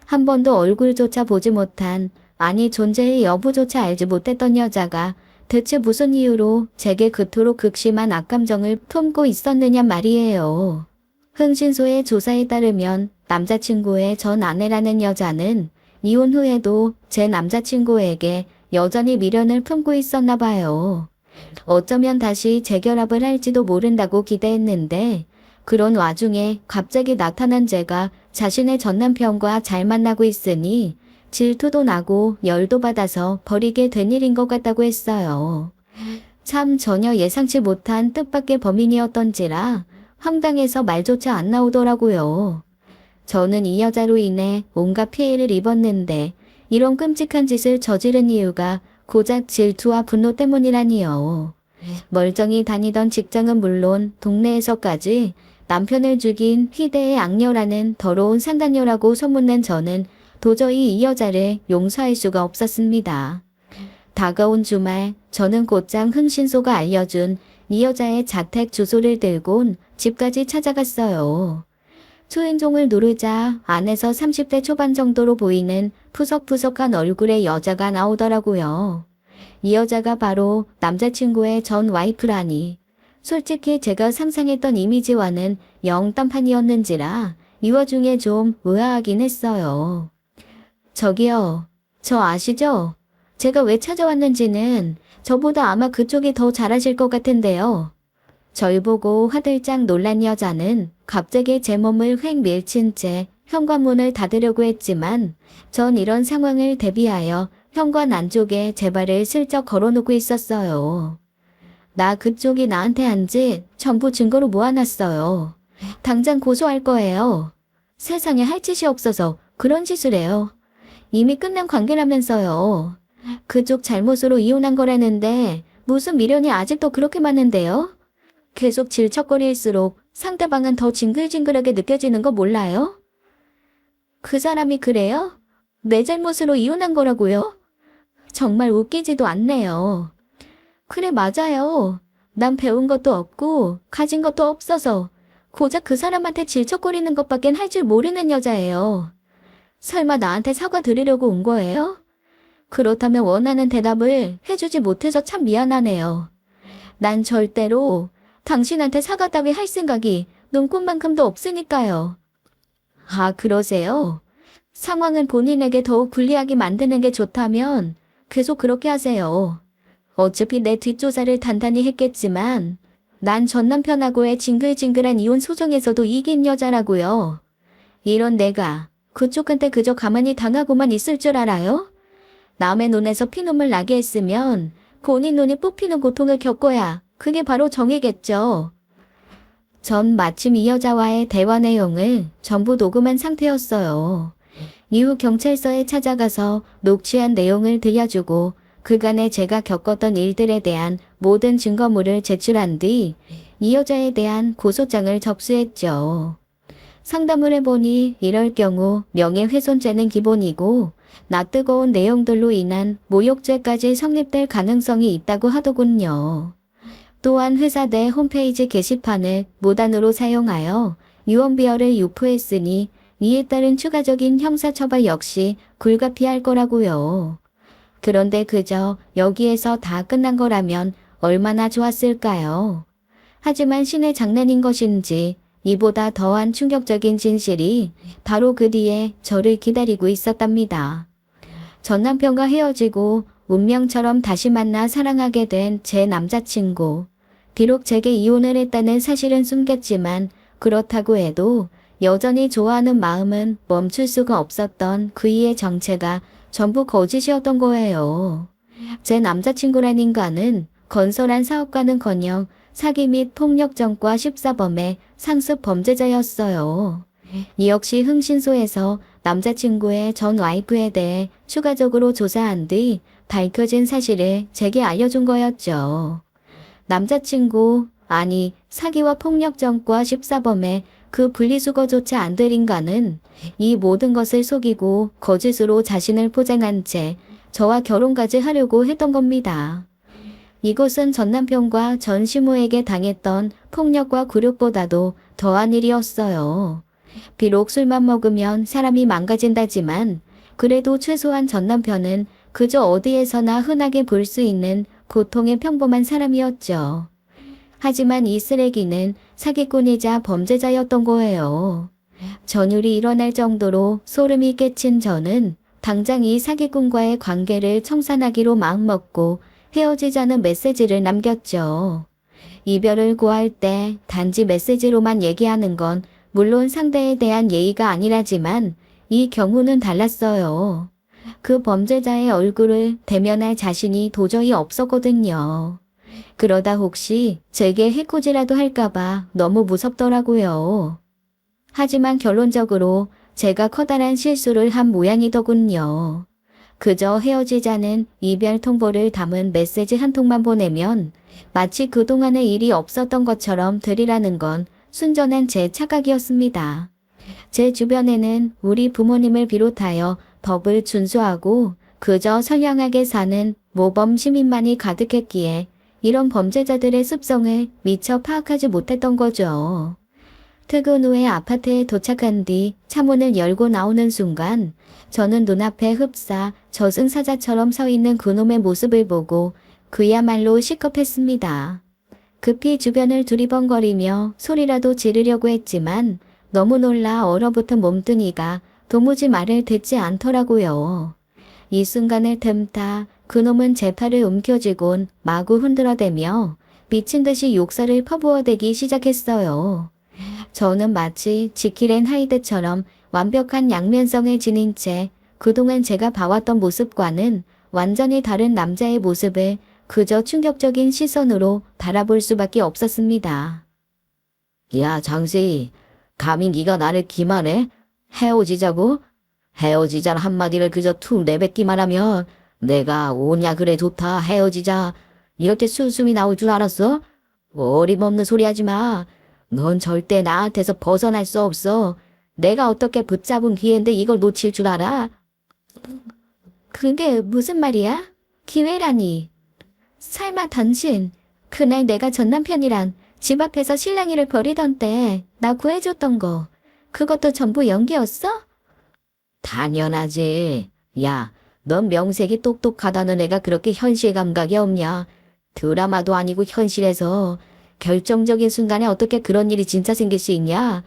한 번도 얼굴조차 보지 못한, 아니 존재의 여부조차 알지 못했던 여자가 대체 무슨 이유로 제게 그토록 극심한 악감정을 품고 있었느냐 말이에요. 흥신소의 조사에 따르면 남자친구의 전 아내라는 여자는 이혼 후에도 제 남자친구에게 여전히 미련을 품고 있었나 봐요. 어쩌면 다시 재결합을 할지도 모른다고 기대했는데 그런 와중에 갑자기 나타난 제가 자신의 전 남편과 잘 만나고 있으니 질투도 나고 열도 받아서 버리게 된 일인 것 같다고 했어요. 참 전혀 예상치 못한 뜻밖의 범인이었던지라 황당해서 말조차 안 나오더라고요. 저는 이 여자로 인해 온갖 피해를 입었는데 이런 끔찍한 짓을 저지른 이유가 고작 질투와 분노 때문이라니요. 멀쩡히 다니던 직장은 물론 동네에서까지 남편을 죽인 희대의 악녀라는 더러운 산단녀라고 소문낸 저는 도저히 이 여자를 용서할 수가 없었습니다. 다가온 주말 저는 곧장 흥신소가 알려준 이 여자의 자택 주소를 들곤 집까지 찾아갔어요. 초인종을 누르자 안에서 30대 초반 정도로 보이는 푸석푸석한 얼굴의 여자가 나오더라고요. 이 여자가 바로 남자친구의 전 와이프라니. 솔직히 제가 상상했던 이미지와는 영 딴판이었는지라 이 와중에 좀 의아하긴 했어요. 저기요, 저 아시죠? 제가 왜 찾아왔는지는 저보다 아마 그쪽이 더 잘 아실 것 같은데요. 절 보고 화들짝 놀란 여자는 갑자기 제 몸을 휙 밀친 채 현관문을 닫으려고 했지만 전 이런 상황을 대비하여 현관 안쪽에 제 발을 슬쩍 걸어놓고 있었어요. 나 그쪽이 나한테 한 짓 전부 증거로 모아놨어요. 당장 고소할 거예요. 세상에 할 짓이 없어서 그런 짓을 해요. 이미 끝난 관계라면서요. 그쪽 잘못으로 이혼한 거라는데 무슨 미련이 아직도 그렇게 많은데요? 계속 질척거릴수록 상대방은 더 징글징글하게 느껴지는 거 몰라요? 그 사람이 그래요? 내 잘못으로 이혼한 거라고요? 정말 웃기지도 않네요. 그래, 맞아요. 난 배운 것도 없고 가진 것도 없어서 고작 그 사람한테 질척거리는 것밖엔 할 줄 모르는 여자예요. 설마 나한테 사과드리려고 온 거예요? 그렇다면 원하는 대답을 해주지 못해서 참 미안하네요. 난 절대로 당신한테 사과 따위 할 생각이 눈꽃만큼도 없으니까요. 아, 그러세요? 상황을 본인에게 더욱 불리하게 만드는 게 좋다면 계속 그렇게 하세요. 어차피 내 뒷조사를 단단히 했겠지만 난 전 남편하고의 징글징글한 이혼 소송에서도 이긴 여자라고요. 이런 내가 그쪽한테 그저 가만히 당하고만 있을 줄 알아요? 남의 눈에서 피눈물 나게 했으면 본인 눈이 뽑히는 고통을 겪어야 그게 바로 정이겠죠. 전 마침 이 여자와의 대화 내용을 전부 녹음한 상태였어요. 이후 경찰서에 찾아가서 녹취한 내용을 들려주고 그간에 제가 겪었던 일들에 대한 모든 증거물을 제출한 뒤 이 여자에 대한 고소장을 접수했죠. 상담을 해보니 이럴 경우 명예훼손죄는 기본이고 낯뜨거운 내용들로 인한 모욕죄까지 성립될 가능성이 있다고 하더군요. 또한 회사 내 홈페이지 게시판을 무단으로 사용하여 유언비어를 유포했으니 이에 따른 추가적인 형사처벌 역시 불가피할 거라고요. 그런데 그저 여기에서 다 끝난 거라면 얼마나 좋았을까요? 하지만 신의 장난인 것인지 이보다 더한 충격적인 진실이 바로 그 뒤에 저를 기다리고 있었답니다. 전 남편과 헤어지고 운명처럼 다시 만나 사랑하게 된 제 남자친구. 비록 제게 이혼을 했다는 사실은 숨겼지만 그렇다고 해도 여전히 좋아하는 마음은 멈출 수가 없었던 그이의 정체가 전부 거짓이었던 거예요. 제 남자친구란 인간은 건설한 사업가는커녕 사기 및 폭력전과 14범의 상습 범죄자였어요. 이 역시 흥신소에서 남자친구의 전 와이프에 대해 추가적으로 조사한 뒤 밝혀진 사실을 제게 알려준 거였죠. 남자친구, 아니 사기와 폭력전과 14범의 그 분리수거조차 안 될 인간은 이 모든 것을 속이고 거짓으로 자신을 포장한 채 저와 결혼까지 하려고 했던 겁니다. 이것은 전 남편과 전 시모에게 당했던 폭력과 굴욕보다도 더한 일이었어요. 비록 술만 먹으면 사람이 망가진다지만 그래도 최소한 전 남편은 그저 어디에서나 흔하게 볼 수 있는 보통의 평범한 사람이었죠. 하지만 이 쓰레기는 사기꾼이자 범죄자였던 거예요. 전율이 일어날 정도로 소름이 끼친 저는 당장 이 사기꾼과의 관계를 청산하기로 마음먹고 헤어지자는 메시지를 남겼죠. 이별을 고할 때 단지 메시지로만 얘기하는 건 물론 상대에 대한 예의가 아니라지만 이 경우는 달랐어요. 그 범죄자의 얼굴을 대면할 자신이 도저히 없었거든요. 그러다 혹시 제게 해코지라도 할까봐 너무 무섭더라고요. 하지만 결론적으로 제가 커다란 실수를 한 모양이더군요. 그저 헤어지자는 이별 통보를 담은 메시지 한 통만 보내면 마치 그동안의 일이 없었던 것처럼 들이라는 건 순전한 제 착각이었습니다. 제 주변에는 우리 부모님을 비롯하여 법을 준수하고 그저 선량하게 사는 모범 시민만이 가득했기에 이런 범죄자들의 습성을 미처 파악하지 못했던 거죠. 퇴근 후에 아파트에 도착한 뒤 차문을 열고 나오는 순간 저는 눈앞에 흡사 저승사자처럼 서 있는 그놈의 모습을 보고 그야말로 시겁했습니다. 급히 주변을 두리번거리며 소리라도 지르려고 했지만 너무 놀라 얼어붙은 몸뚱이가 도무지 말을 듣지 않더라고요. 이 순간을 틈타 그놈은 제 팔을 움켜쥐곤 마구 흔들어대며 미친 듯이 욕설을 퍼부어대기 시작했어요. 저는 마치 지킬 앤 하이드처럼 완벽한 양면성을 지닌 채 그동안 제가 봐왔던 모습과는 완전히 다른 남자의 모습을 그저 충격적인 시선으로 바라볼 수밖에 없었습니다. 야, 장세희, 감히 네가 나를 기만해? 헤어지자고? 헤어지자는 한마디를 그저 툭 내뱉기만 하면 내가 오냐 그래 좋다 헤어지자 이렇게 수숨이 나올 줄 알았어? 어림없는 소리 하지 마. 넌 절대 나한테서 벗어날 수 없어. 내가 어떻게 붙잡은 기회인데 이걸 놓칠 줄 알아? 그게 무슨 말이야? 기회라니. 설마 당신, 그날 내가 전 남편이랑 집 앞에서 실랑이를 벌이던 때 나 구해줬던 거, 그것도 전부 연기였어? 당연하지. 야, 넌 명색이 똑똑하다는 애가 그렇게 현실 감각이 없냐? 드라마도 아니고 현실에서 결정적인 순간에 어떻게 그런 일이 진짜 생길 수 있냐?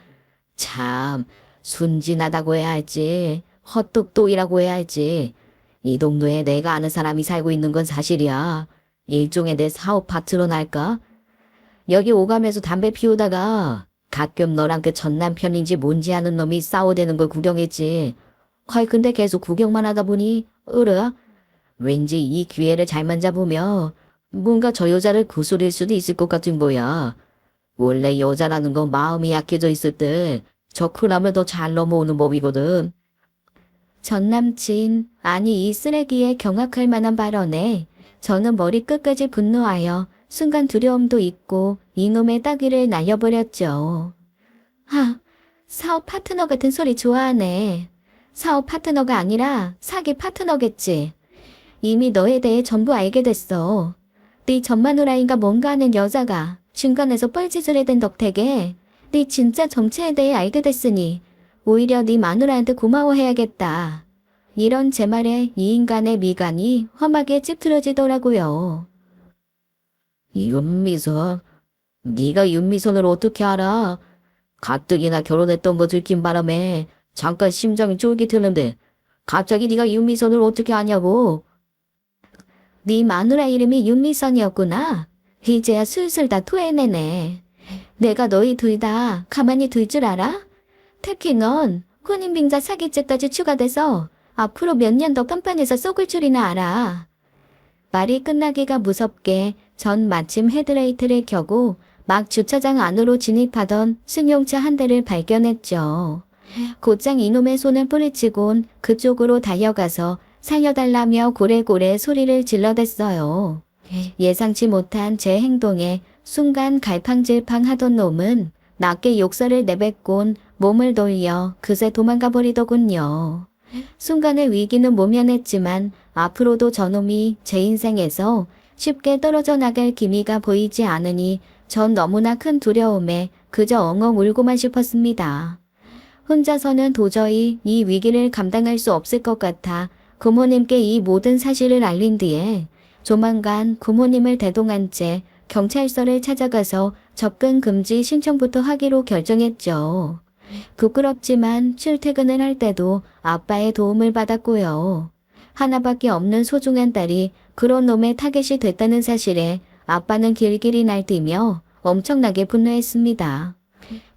참, 순진하다고 해야 할지, 헛똑똑이라고 해야 할지. 이 동네에 내가 아는 사람이 살고 있는 건 사실이야. 일종의 내 사업 파트너랄까? 여기 오가면서 담배 피우다가 가끔 너랑 그 전 남편인지 뭔지 아는 놈이 싸워대는 걸 구경했지. 근데 계속 구경만 하다 보니 왠지 이 기회를 잘만 잡으면 뭔가 저 여자를 구슬일 수도 있을 것 같은 거야. 원래 여자라는 건 마음이 약해져 있을 때 적훈하면 더 잘 넘어오는 법이거든. 전 남친, 아니 이 쓰레기에 경악할 만한 발언에 저는 머리끝까지 분노하여 순간 두려움도 있고 이놈의 따귀를 날려버렸죠. 사업 파트너 같은 소리 좋아하네. 사업 파트너가 아니라 사기 파트너겠지. 이미 너에 대해 전부 알게 됐어. 네 전마누라인가 뭔가 하는 여자가 중간에서 뻘짓을 해댄 덕택에 네 진짜 정체에 대해 알게 됐으니 오히려 네 마누라한테 고마워해야겠다. 이런 제 말에 이 인간의 미간이 험하게 찌푸려지더라고요. 윤미선, 네가 윤미선을 어떻게 알아? 가뜩이나 결혼했던 거 들킨 바람에 잠깐 심장이 쫄깃했는데 갑자기 네가 윤미선을 어떻게 아냐고? 네 마누라 이름이 윤미선이었구나. 이제야 술술 다 토해내네. 내가 너희 둘 다 가만히 둘 줄 알아? 특히 넌 혼인빙자 사기죄까지 추가돼서 앞으로 몇 년 더 깜판에서 썩을 줄이나 알아. 말이 끝나기가 무섭게 전 마침 헤드라이트를 켜고 막 주차장 안으로 진입하던 승용차 한 대를 발견했죠. 곧장 이놈의 손을 뿌리치곤 그쪽으로 달려가서 살려달라며 고래고래 소리를 질러댔어요. 예상치 못한 제 행동에 순간 갈팡질팡하던 놈은 낮게 욕설을 내뱉곤 몸을 돌려 그새 도망가 버리더군요. 순간의 위기는 모면했지만 앞으로도 저놈이 제 인생에서 쉽게 떨어져 나갈 기미가 보이지 않으니 전 너무나 큰 두려움에 그저 엉엉 울고만 싶었습니다. 혼자서는 도저히 이 위기를 감당할 수 없을 것 같아 부모님께 이 모든 사실을 알린 뒤에 조만간 부모님을 대동한 채 경찰서를 찾아가서 접근 금지 신청부터 하기로 결정했죠. 부끄럽지만 출퇴근을 할 때도 아빠의 도움을 받았고요. 하나밖에 없는 소중한 딸이 그런 놈의 타겟이 됐다는 사실에 아빠는 길길이 날뛰며 엄청나게 분노했습니다.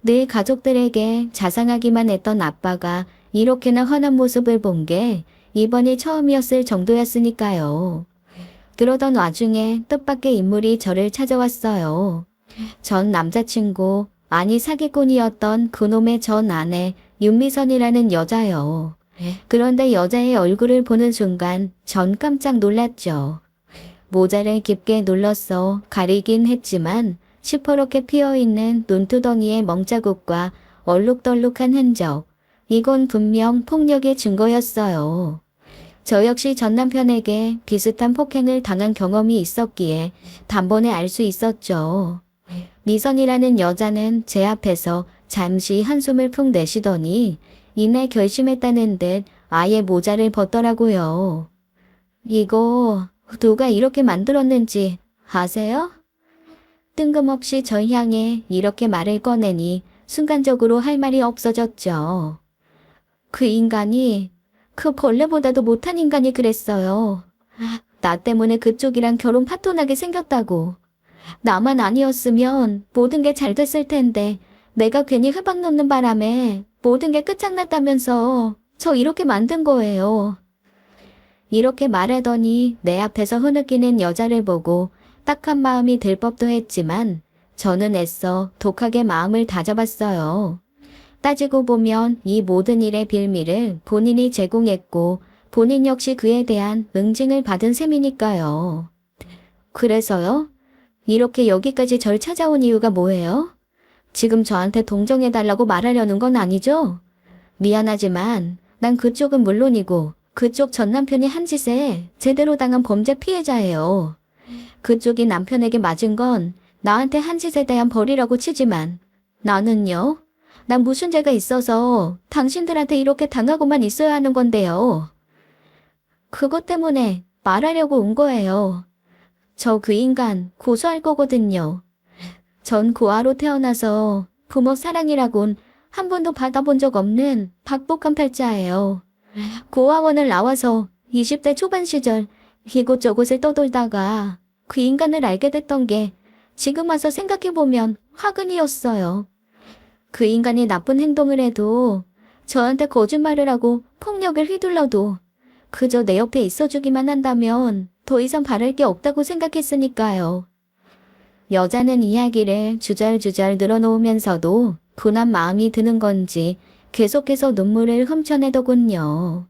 늘 가족들에게 자상하기만 했던 아빠가 이렇게나 훤한 모습을 본 게 이번이 처음이었을 정도였으니까요. 그러던 와중에 뜻밖의 인물이 저를 찾아왔어요. 전 남자친구, 아니 사기꾼이었던 그놈의 전 아내 윤미선이라는 여자요. 그런데 여자의 얼굴을 보는 순간 전 깜짝 놀랐죠. 모자를 깊게 눌러서 가리긴 했지만 시퍼렇게 피어있는 눈두덩이의 멍자국과 얼룩덜룩한 흔적. 이건 분명 폭력의 증거였어요. 저 역시 전 남편에게 비슷한 폭행을 당한 경험이 있었기에 단번에 알 수 있었죠. 미선이라는 여자는 제 앞에서 잠시 한숨을 푹 내쉬더니 이내 결심했다는 듯 아예 모자를 벗더라고요. 이거 누가 이렇게 만들었는지 아세요? 뜬금없이 절 향해 이렇게 말을 꺼내니 순간적으로 할 말이 없어졌죠. 그 인간이 그 벌레보다도 못한 인간이 그랬어요. 나 때문에 그쪽이랑 결혼 파토나게 생겼다고. 나만 아니었으면 모든 게 잘 됐을 텐데 내가 괜히 흐박 놓는 바람에 모든 게 끝장났다면서 저 이렇게 만든 거예요. 이렇게 말하더니 내 앞에서 흐느끼는 여자를 보고 딱한 마음이 들 법도 했지만 저는 애써 독하게 마음을 다잡았어요. 따지고 보면 이 모든 일의 빌미를 본인이 제공했고 본인 역시 그에 대한 응징을 받은 셈이니까요. 그래서요? 이렇게 여기까지 절 찾아온 이유가 뭐예요? 지금 저한테 동정해달라고 말하려는 건 아니죠? 미안하지만 난 그쪽은 물론이고 그쪽 전 남편이 한 짓에 제대로 당한 범죄 피해자예요. 그쪽이 남편에게 맞은 건 나한테 한 짓에 대한 벌이라고 치지만 나는요? 난 무슨 죄가 있어서 당신들한테 이렇게 당하고만 있어야 하는 건데요. 그것 때문에 말하려고 온 거예요. 저 그 인간 고소할 거거든요. 전 고아로 태어나서 부모 사랑이라곤 한 번도 받아본 적 없는 박복한 팔자예요. 고아원을 나와서 20대 초반 시절 이곳저곳을 떠돌다가 그 인간을 알게 됐던 게 지금 와서 생각해보면 화근이었어요. 그 인간이 나쁜 행동을 해도 저한테 거짓말을 하고 폭력을 휘둘러도 그저 내 옆에 있어주기만 한다면 더 이상 바랄 게 없다고 생각했으니까요. 여자는 이야기를 주절주절 늘어놓으면서도 분한 마음이 드는 건지 계속해서 눈물을 훔쳐내더군요.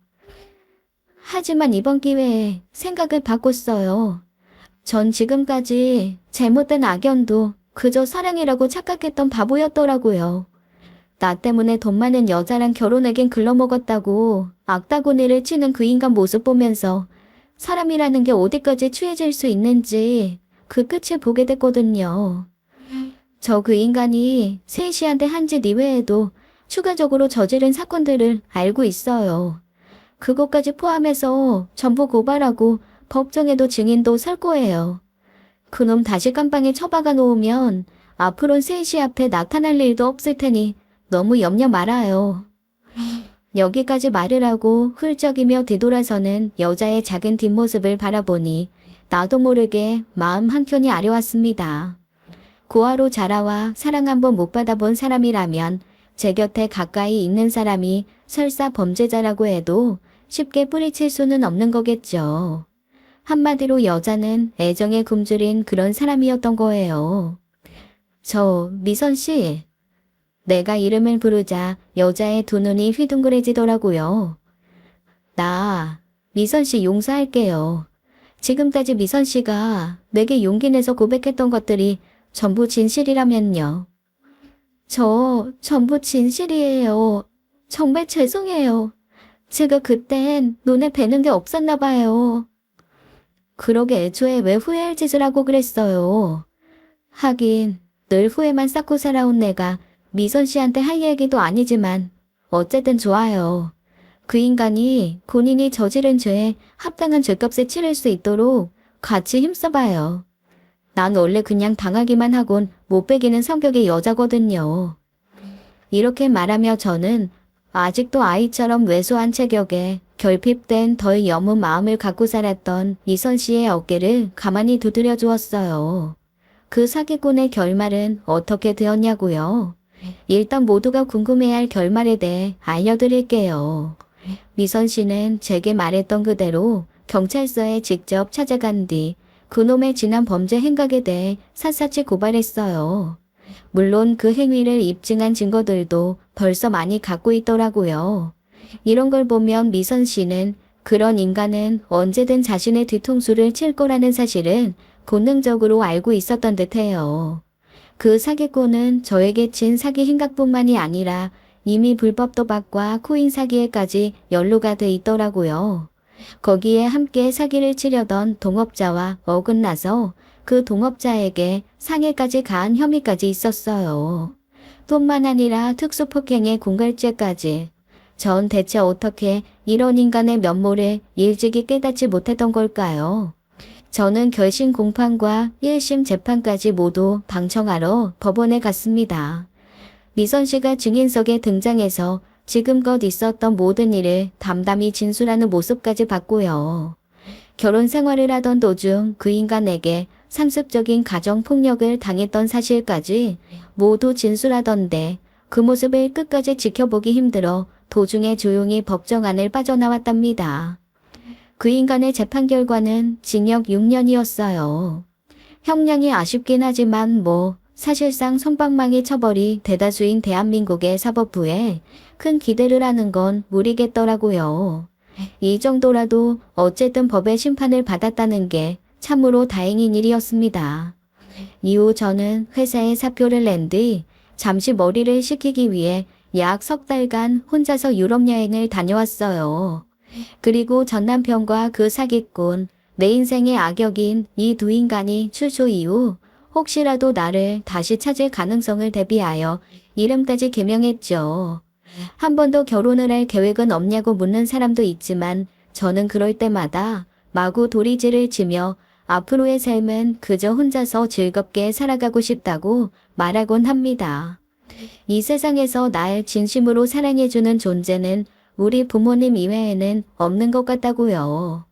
하지만 이번 기회에 생각을 바꿨어요. 전 지금까지 잘못된 악연도 그저 사랑이라고 착각했던 바보였더라고요. 나 때문에 돈 많은 여자랑 결혼하긴 글러먹었다고 악다구니를 치는 그 인간 모습 보면서 사람이라는 게 어디까지 취해질 수 있는지 그 끝을 보게 됐거든요. 저 그 인간이 세희씨한테 한 짓 이외에도 추가적으로 저지른 사건들을 알고 있어요. 그것까지 포함해서 전부 고발하고 법정에도 증인도 설 거예요. 그놈 다시 깜빵에 처박아 놓으면 앞으로는 세희씨 앞에 나타날 일도 없을 테니 너무 염려 말아요. 여기까지 말을 하고 훌쩍이며 뒤돌아서는 여자의 작은 뒷모습을 바라보니 나도 모르게 마음 한켠이 아려왔습니다. 고아로 자라와 사랑 한번 못 받아본 사람이라면 제 곁에 가까이 있는 사람이 설사 범죄자라고 해도 쉽게 뿌리칠 수는 없는 거겠죠. 한마디로 여자는 애정에 굶주린 그런 사람이었던 거예요. 저 미선 씨. 내가 이름을 부르자 여자의 두 눈이 휘둥그레지더라고요. 나 미선 씨 용서할게요. 지금까지 미선 씨가 내게 용기 내서 고백했던 것들이 전부 진실이라면요. 저 전부 진실이에요. 정말 죄송해요. 제가 그땐 눈에 뵈는 게 없었나 봐요. 그러게 애초에 왜 후회할 짓을 하고 그랬어요. 하긴 늘 후회만 쌓고 살아온 내가 미선 씨한테 할 얘기도 아니지만 어쨌든 좋아요. 그 인간이 본인이 저지른 죄에 합당한 죄값을 치를 수 있도록 같이 힘써봐요. 난 원래 그냥 당하기만 하곤 못 베기는 성격의 여자거든요. 이렇게 말하며 저는 아직도 아이처럼 왜소한 체격에 결핍된 덜 여문 마음을 갖고 살았던 미선 씨의 어깨를 가만히 두드려 주었어요. 그 사기꾼의 결말은 어떻게 되었냐고요? 일단 모두가 궁금해할 결말에 대해 알려드릴게요. 미선 씨는 제게 말했던 그대로 경찰서에 직접 찾아간 뒤 그놈의 지난 범죄 행각에 대해 샅샅이 고발했어요. 물론 그 행위를 입증한 증거들도 벌써 많이 갖고 있더라고요. 이런 걸 보면 미선 씨는 그런 인간은 언제든 자신의 뒤통수를 칠 거라는 사실은 본능적으로 알고 있었던 듯해요. 그 사기꾼은 저에게 친 사기 행각뿐만이 아니라 이미 불법 도박과 코인 사기에까지 연루가 돼 있더라고요. 거기에 함께 사기를 치려던 동업자와 어긋나서 그 동업자에게 상해까지 가한 혐의까지 있었어요. 뿐만 아니라 특수폭행의 공갈죄까지. 전 대체 어떻게 이런 인간의 면모를 일찍이 깨닫지 못했던 걸까요? 저는 결심 공판과 1심 재판까지 모두 방청하러 법원에 갔습니다. 미선 씨가 증인석에 등장해서 지금껏 있었던 모든 일을 담담히 진술하는 모습까지 봤고요. 결혼 생활을 하던 도중 그 인간에게 상습적인 가정폭력을 당했던 사실까지 모두 진술하던데 그 모습을 끝까지 지켜보기 힘들어 도중에 조용히 법정 안을 빠져나왔답니다. 그 인간의 재판 결과는 징역 6년이었어요. 형량이 아쉽긴 하지만 사실상 솜방망이 처벌이 대다수인 대한민국의 사법부에 큰 기대를 하는 건 무리겠더라고요. 이 정도라도 어쨌든 법의 심판을 받았다는 게 참으로 다행인 일이었습니다. 이후 저는 회사에 사표를 낸 뒤 잠시 머리를 식히기 위해 약 석 달간 혼자서 유럽 여행을 다녀왔어요. 그리고 전 남편과 그 사기꾼, 내 인생의 악역인 이 두 인간이 출소 이후 혹시라도 나를 다시 찾을 가능성을 대비하여 이름까지 개명했죠. 한 번도 결혼을 할 계획은 없냐고 묻는 사람도 있지만 저는 그럴 때마다 마구 도리지를 치며 앞으로의 삶은 그저 혼자서 즐겁게 살아가고 싶다고 말하곤 합니다. 이 세상에서 날 진심으로 사랑해주는 존재는 우리 부모님 이외에는 없는 것 같다고요.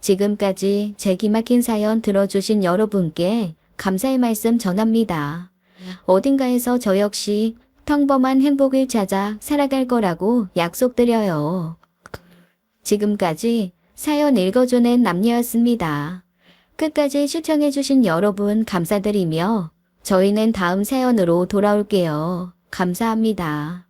지금까지 제 기막힌 사연 들어주신 여러분께 감사의 말씀 전합니다. 어딘가에서 저 역시 평범한 행복을 찾아 살아갈 거라고 약속드려요. 지금까지 사연 읽어주는 남녀였습니다. 끝까지 시청해주신 여러분 감사드리며 저희는 다음 사연으로 돌아올게요. 감사합니다.